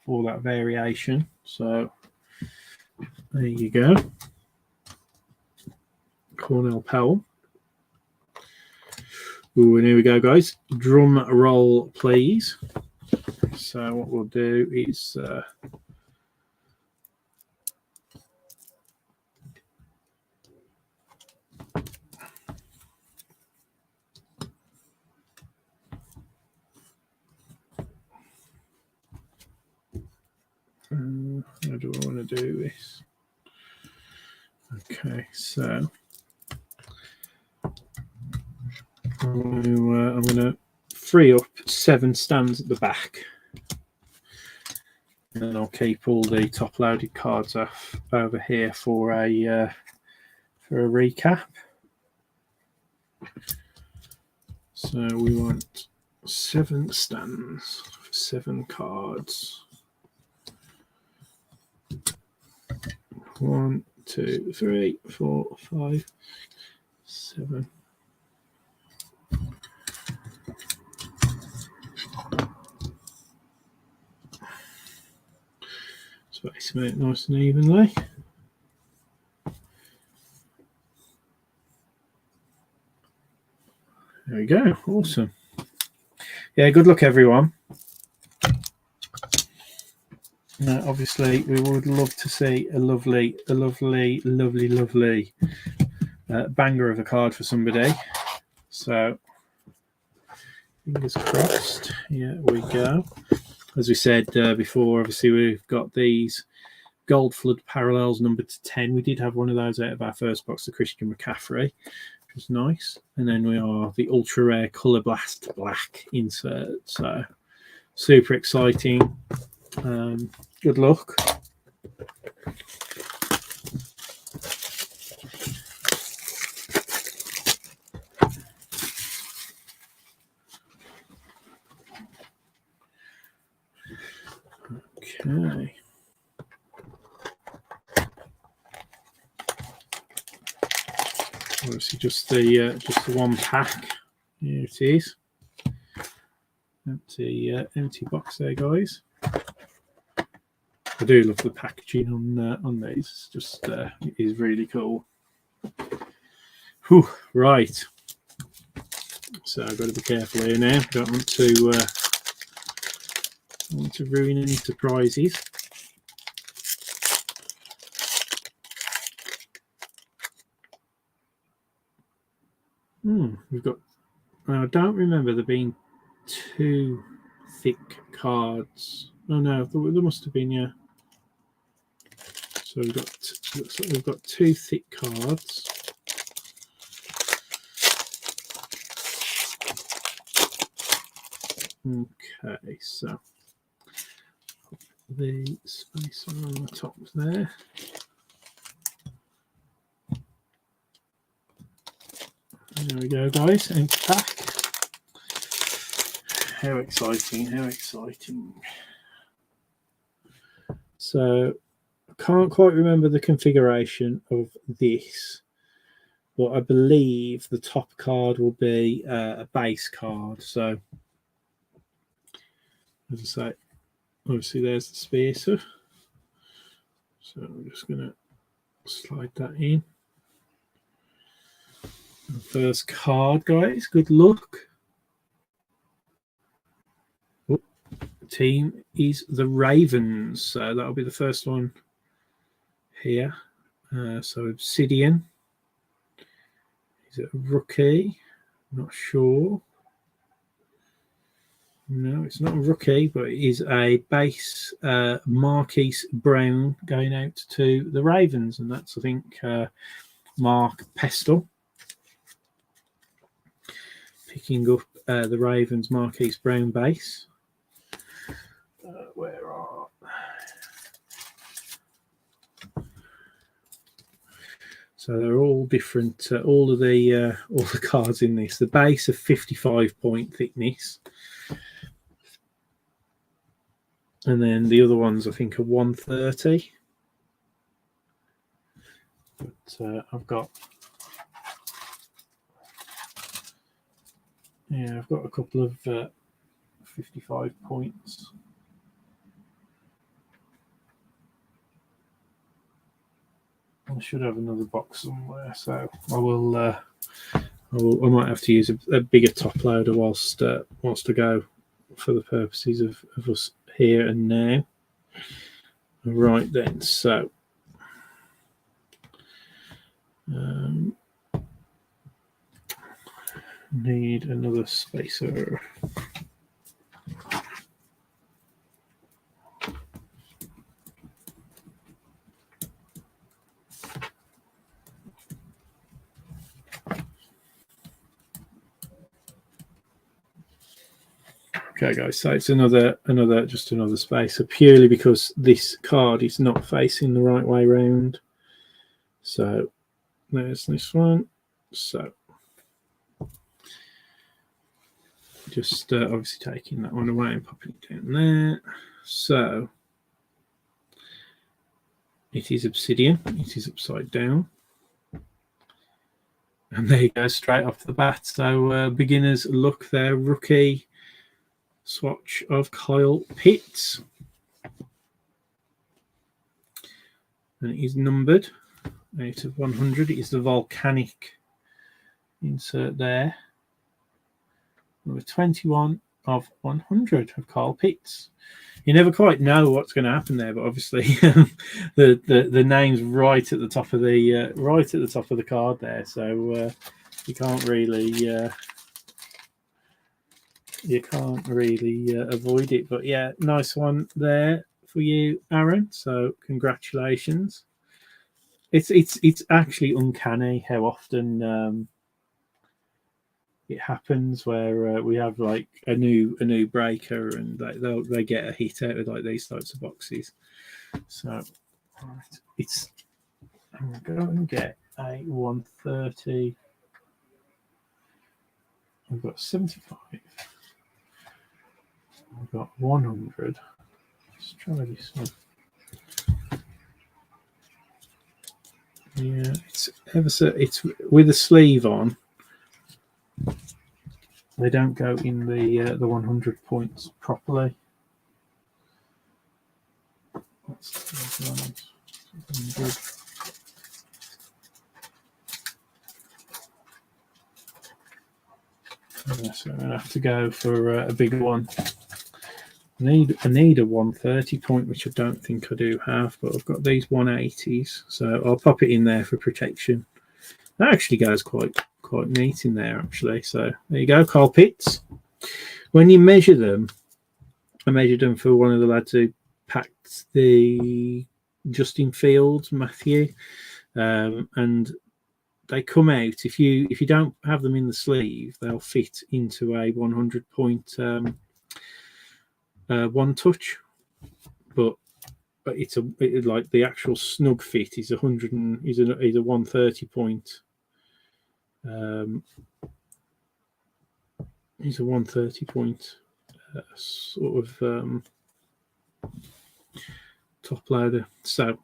for that variation. So there you go. Cornell Powell. Ooh, and here we go, guys. Drum roll, please. So what we'll do is how do I want to do this? Okay, so I'm going to free up 7 stands at the back, and then I'll keep all the top-loaded cards off over here for a recap. So we want 7 stands for 7 cards. 1, 2, 3, 4, 5, 7. Space them out nice and evenly. There we go. Awesome. Yeah, good luck, everyone. Now, obviously, we would love to see a lovely banger of a card for somebody. So, fingers crossed. Here we go. As we said before, obviously, we've got these Gold Flood Parallels numbered to 10. We did have one of those out of our first box, the Christian McCaffrey, which was nice. And then we are the ultra rare Color Blast Black insert. So, super exciting. Good luck. Okay. Obviously, just the one pack. Here it is. Empty box there, guys. I do love the packaging on these. Just it is really cool. Whew, right. So I've got to be careful here now. Don't want to ruin any surprises. We've got. I don't remember there being two thick cards. Oh no, there must have been, yeah. So we've got two thick cards. Okay, so the spacer on the top there. There we go, guys, and back. How exciting, how exciting. So I can't quite remember the configuration of this, but I believe the top card will be a base card. So as I say, obviously there's the spacer. So I'm just going to slide that in. The first card, guys, good luck. Oh, the team is the Ravens, so that'll be the first one here. So Obsidian. Is it a rookie? Not sure. No, it's not a rookie, but it is a base Marquise Brown going out to the Ravens, and that's, I think, Mark Pestle picking up the Ravens Marquise Brown base. Where are? So they're all different. All the cards in this. The base of 55 point thickness, and then the other ones I think are 130. But I've got a couple of 55 points. I should have another box somewhere, so I might have to use a bigger top loader whilst I go, for the purposes of us here and now. Right then, so need another spacer. Okay, guys, so it's another spacer, purely because this card is not facing the right way round. So there's this one. So just obviously taking that one away and popping it down there. So it is Obsidian. It is upside down. And there you go, straight off the bat. So beginner's luck there, rookie swatch of Kyle Pitts. And it is numbered out of 100. It is the volcanic insert there. Number 21 of 100 of Kyle Pitts. You never quite know what's going to happen there, but obviously the name's right at the top of the card there, so you can't really avoid it. But yeah, nice one there for you, Aaron. So congratulations. It's actually uncanny how often it happens where we have like a new breaker and they get a hit out of like these types of boxes. So right, I'm going to get a 130. I've got 75. I've got 100. Let's try this one. Yeah, it's with a sleeve on. They don't go in the 100 points properly. That's good. Yeah, so I'm gonna have to go for a bigger one. I need a 130 point, which I don't think I do have, but I've got these 180s, so I'll pop it in there for protection. That actually goes quite neat in there, actually. So there you go, Kyle Pitts. when you measure them, I measured them for one of the lads who packed the Justin Fields, Matthew, and they come out. If you don't have them in the sleeve, they'll fit into a 100-point one touch, but it's like the actual snug fit is 100 and is a 130-point. Is a 130-point sort of top loader. So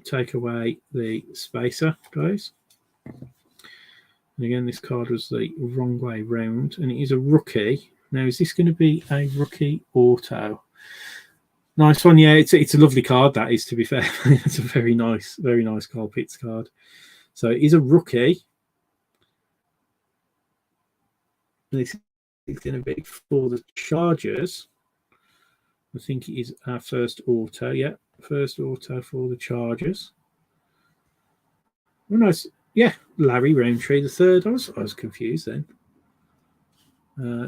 take away the spacer, guys. And again, this card was the wrong way round, and it is a rookie. Now, is this going to be a rookie auto? Nice one, yeah. It's a lovely card, that is, to be fair. It's a very nice Carl Pitts card. So it is a rookie. This is going to be for the Chargers. I think it is our first auto. Yeah, first auto for the Chargers. Oh, nice. Yeah, Larry Roundtree the third. I was confused then.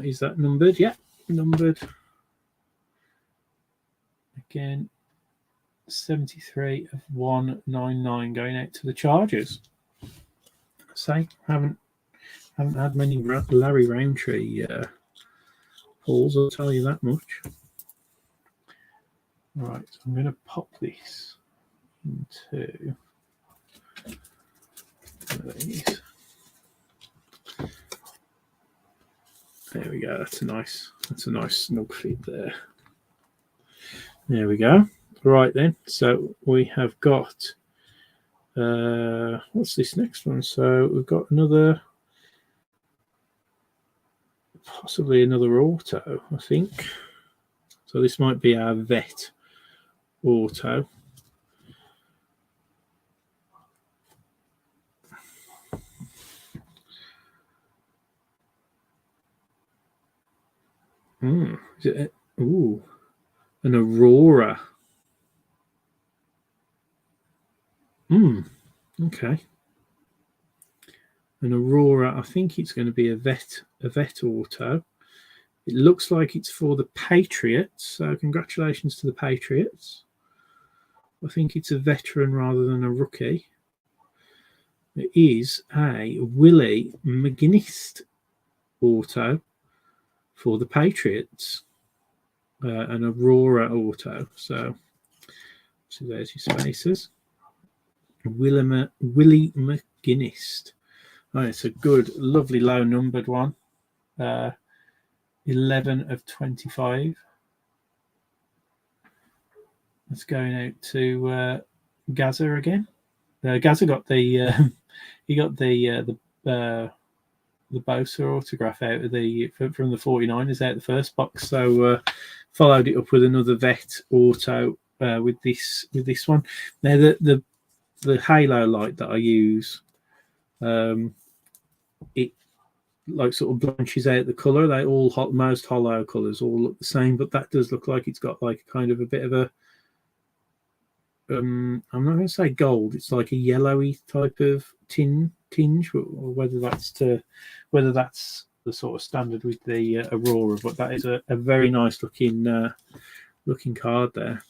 Is that numbered? Yeah, numbered. Again, 73 of 199 going out to the Chargers. Say, haven't had many Larry Roundtree pulls, I'll tell you that much. Right, so I'm going to pop this into these. There we go. That's a nice snug fit there. There we go. Right then. So we have got what's this next one? So we've got possibly another auto, I think. So this might be our vet auto. Is it an Aurora? Okay. An Aurora. I think it's going to be a vet auto. It looks like it's for the Patriots. So congratulations to the Patriots. I think it's a veteran rather than a rookie. It is a Willie McGinnis auto for the Patriots. An Aurora auto. So there's your spacers. Willie McGinnis. Oh, it's a good, lovely, low numbered one. 11 of 25. It's going out to Gaza again. Gaza got the he got the Bosa autograph out of from the 49ers out of the first box. So followed it up with another vet auto with this one. Now the halo light that I use, it like sort of blanches out the color. They all most hollow colors all look the same, but that does look like it's got like kind of a bit of a I'm not going to say gold. It's like a yellowy type of tinge, or whether that's the sort of standard with the Aurora. But that is a very nice looking card there.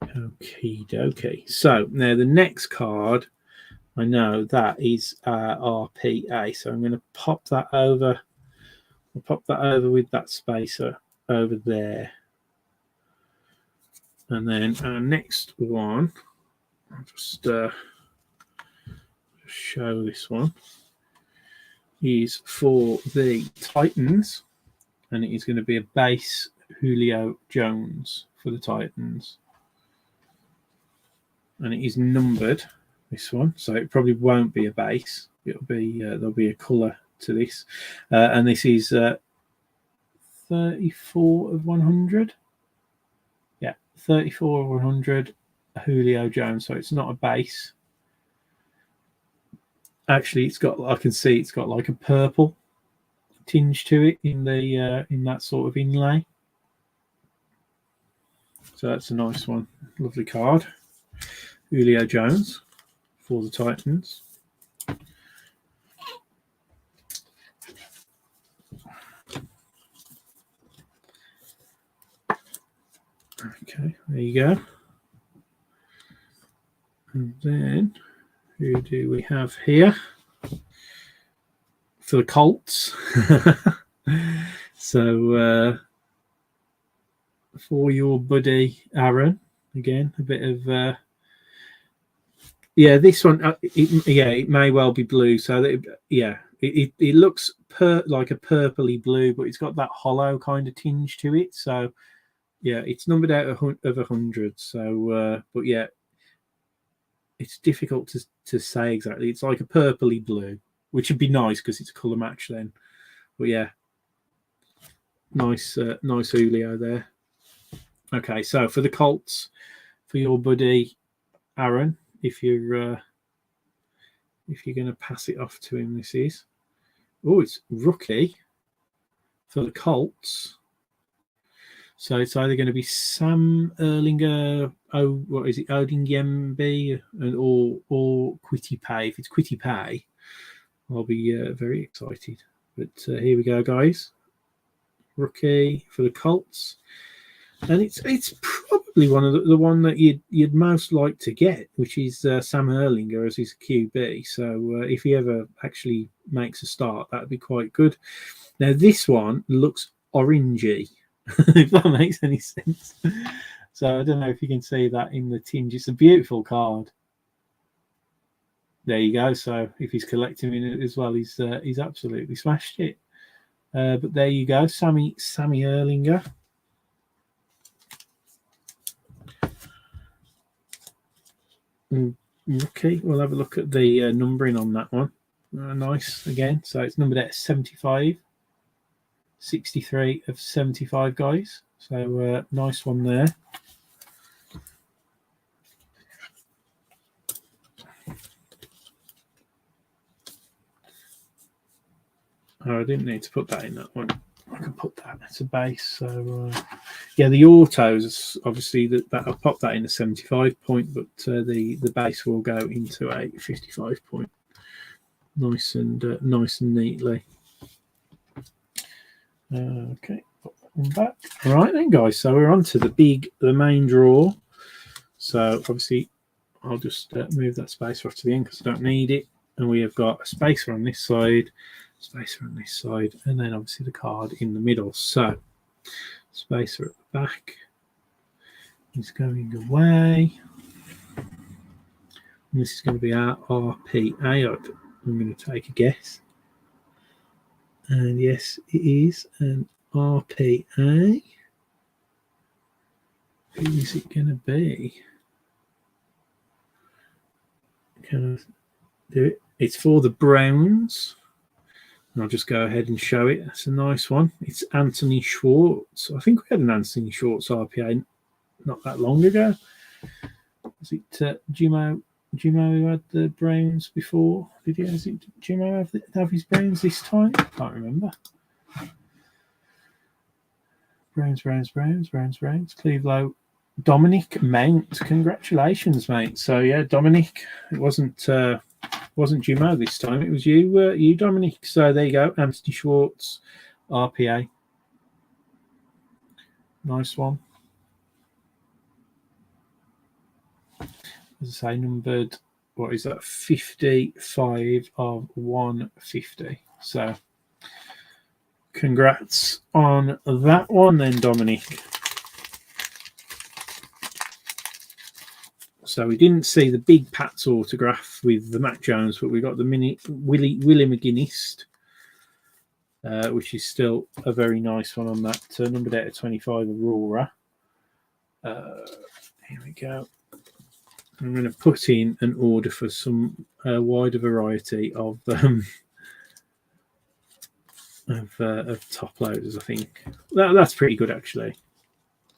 Okie dokie. So now the next card, I know that is RPA. So I'm going to pop that over. I'll pop that over with that spacer over there. And then our next one, I'll just show this one, is for the Titans. And it is going to be a base Julio Jones for the Titans. And it is numbered, this one. So it probably won't be a base. It'll be there'll be a colour to this. And this is 34 of 100. 34 of 100 Julio Jones, so it's not a base. Actually, I can see it's got like a purple tinge to it in that sort of inlay. So that's a nice one. Lovely card. Julio Jones for the Titans. Okay, there you go. And then who do we have here for the Colts? So for your buddy Aaron, again a bit of yeah, this one it may well be blue. So it looks like a purpley blue, but it's got that hollow kind of tinge to it. So yeah, it's numbered out of 100. So but yeah, it's difficult to say exactly. It's like a purpley blue, which would be nice because it's a colour match then. But yeah, nice Julio there. Okay, so for the Colts, for your buddy Aaron, if you're going to pass it off to him, this is it's rookie for the Colts. So it's either going to be Sam Erlinger, what is it, Odingembe, or Quitty Pay. If it's Quitty Pay, I'll be very excited. But here we go, guys. Rookie for the Colts, and it's probably one of the one that you'd most like to get, which is Sam Erlinger as his QB. So if he ever actually makes a start, that'd be quite good. Now this one looks orangey. If that makes any sense. So I don't know if you can see that in the tinge. It's a beautiful card. There you go. So if he's collecting it as well, he's absolutely smashed it. But there you go, Sammy Erlinger. Okay, we'll have a look at the numbering on that one. Nice again. So it's numbered at 75. 63 of 75, guys. So nice one there. Oh, I didn't need to put that in that one. I can put that as a base. So yeah, the autos obviously that I'll pop that in a 75 point, but the base will go into a 55 point. Nice and neatly. Okay, put that one back. All right then, guys. So we're on to the main draw. So obviously, I'll just move that spacer off to the end because I don't need it. And we have got a spacer on this side, spacer on this side, and then obviously the card in the middle. So spacer at the back is going away. And this is going to be our RPA. I'm going to take a guess. And yes, it is an RPA. Who is it going to be? Can I do it? It's for the Browns. And I'll just go ahead and show it. That's a nice one. It's Anthony Schwartz. I think we had an Anthony Schwartz RPA not that long ago. Was it Jimo who had the Browns before? Did he? Is it Jimo have his Browns this time? I can't remember. Browns. Cleveland. Dominic Mount. Congratulations, mate. So yeah, Dominic. It wasn't Jimo this time. It was you, Dominic. So there you go. Anthony Schwartz, RPA. Nice one. As I say, numbered, what is that? 55 of 150. So congrats on that one then, Dominic. So we didn't see the big Pat's autograph with the Matt Jones, but we got the mini Willie McGuinness, which is still a very nice one on that. Numbered out of 25 Aurora. Here we go. I'm going to put in an order for some wider variety of top loaders. I think that's pretty good, actually.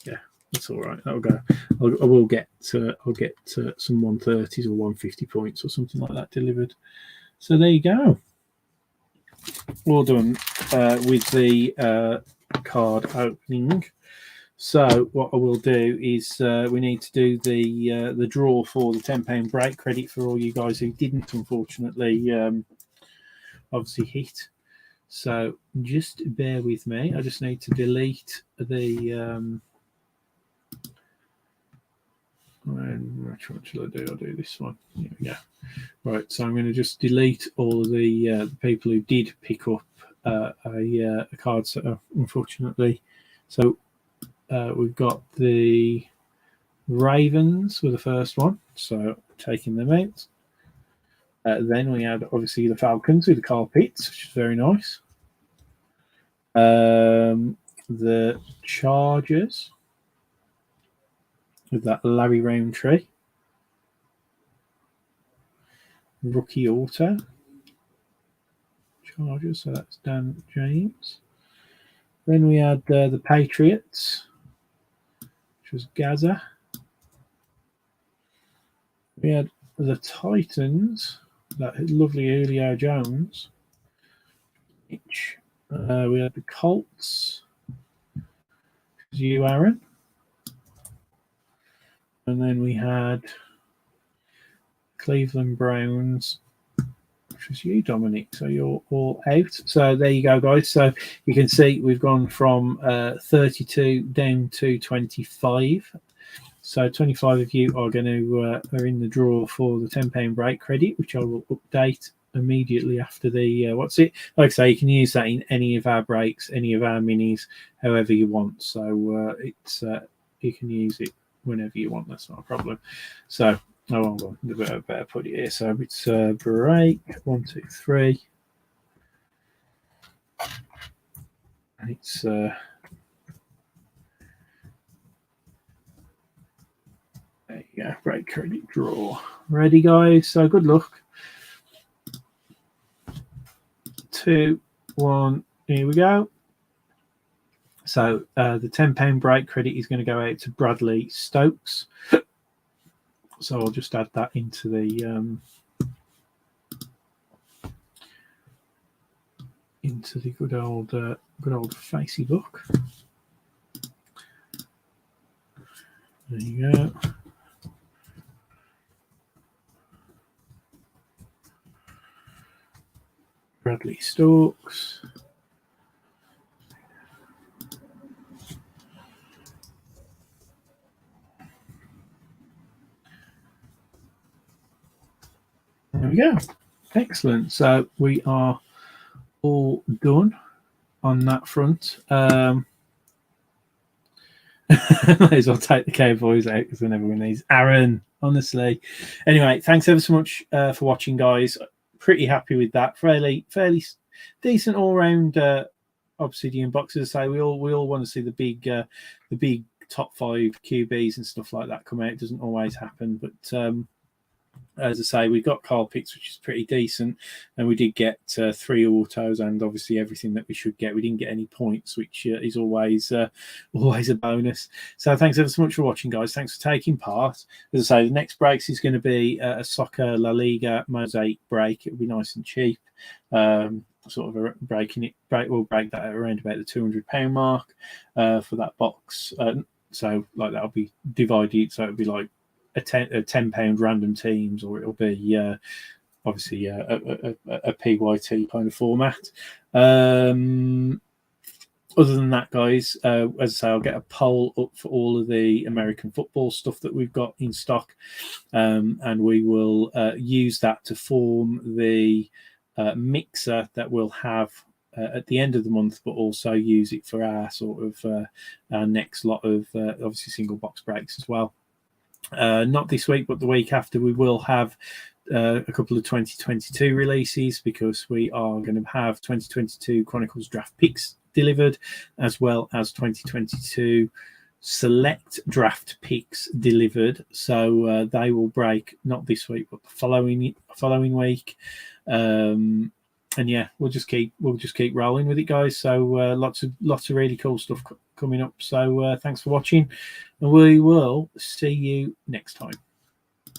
Yeah, that's all right. That'll go. I'll get some 130s or 150 points or something like that delivered. So there you go. Well done with the card opening. So what I will do is we need to do the draw for the £10 break credit for all you guys who didn't, unfortunately, obviously hit. So just bear with me. I just need to delete the And which one should I do? I'll do this one. Here we go. Right, so I'm going to just delete all of the people who did pick up a card set, unfortunately. So we've got the Ravens were the first one, so taking them out. Then we had obviously the Falcons with the Carl Pitts, which is very nice. The Chargers with that Larry Roundtree. Rookie auto. Chargers, so that's Dan James. Then we had the Patriots, which was Gaza. We had the Titans, that lovely Julio Jones. We had the Colts, which was you, Aaron. And then we had Cleveland Browns, which was you, Dominic. So you're all out. So there you go, guys. So you can see we've gone from 32 down to 25. So 25 of you are going to are in the draw for the £10 break credit, which I will update immediately after the what's it? Like I say, you can use that in any of our breaks, any of our minis, however you want. So it's you can use it whenever you want. That's not a problem. So I'm going to better put it here. So it's break 1, 2, 3, and it's there you go, break credit draw. Ready, guys? So good luck. 2, 1, here we go. So the £10 break credit is going to go out to Bradley Stokes. So I'll just add that into the good old facey book. There you go. Bradley Stokes. There we go. Excellent. So we are all done on that front. Might as well take the Cowboys out because I never win these. Aaron, honestly. Anyway, thanks ever so much for watching, guys. Pretty happy with that. Fairly decent all round Obsidian boxes. So we all want to see the big top 5 QBs and stuff like that come out. It doesn't always happen, but as I say, we've got Carl Pitts, which is pretty decent, and we did get 3 autos and obviously everything that we should get. We didn't get any points, which is always a bonus. So thanks ever so much for watching, guys. Thanks for taking part. As I say, the next breaks is going to be a Soccer La Liga Mosaic break. It'll be nice and cheap. Sort of we'll break that at around about the £200 mark for that box. So like that'll be divided. So it'll be like a £10 random teams, or it'll be obviously a PYT kind of format. Other than that, guys, as I say, I'll get a poll up for all of the American football stuff that we've got in stock, and we will use that to form the mixer that we'll have at the end of the month, but also use it for our sort of our next lot of obviously single box breaks as well. Not this week, but the week after, we will have a couple of 2022 releases, because we are going to have 2022 Chronicles draft picks delivered, as well as 2022 select draft picks delivered. So they will break not this week, but the following week. And yeah, we'll just keep rolling with it, guys. So lots of really cool stuff coming up. So thanks for watching, and we will see you next time.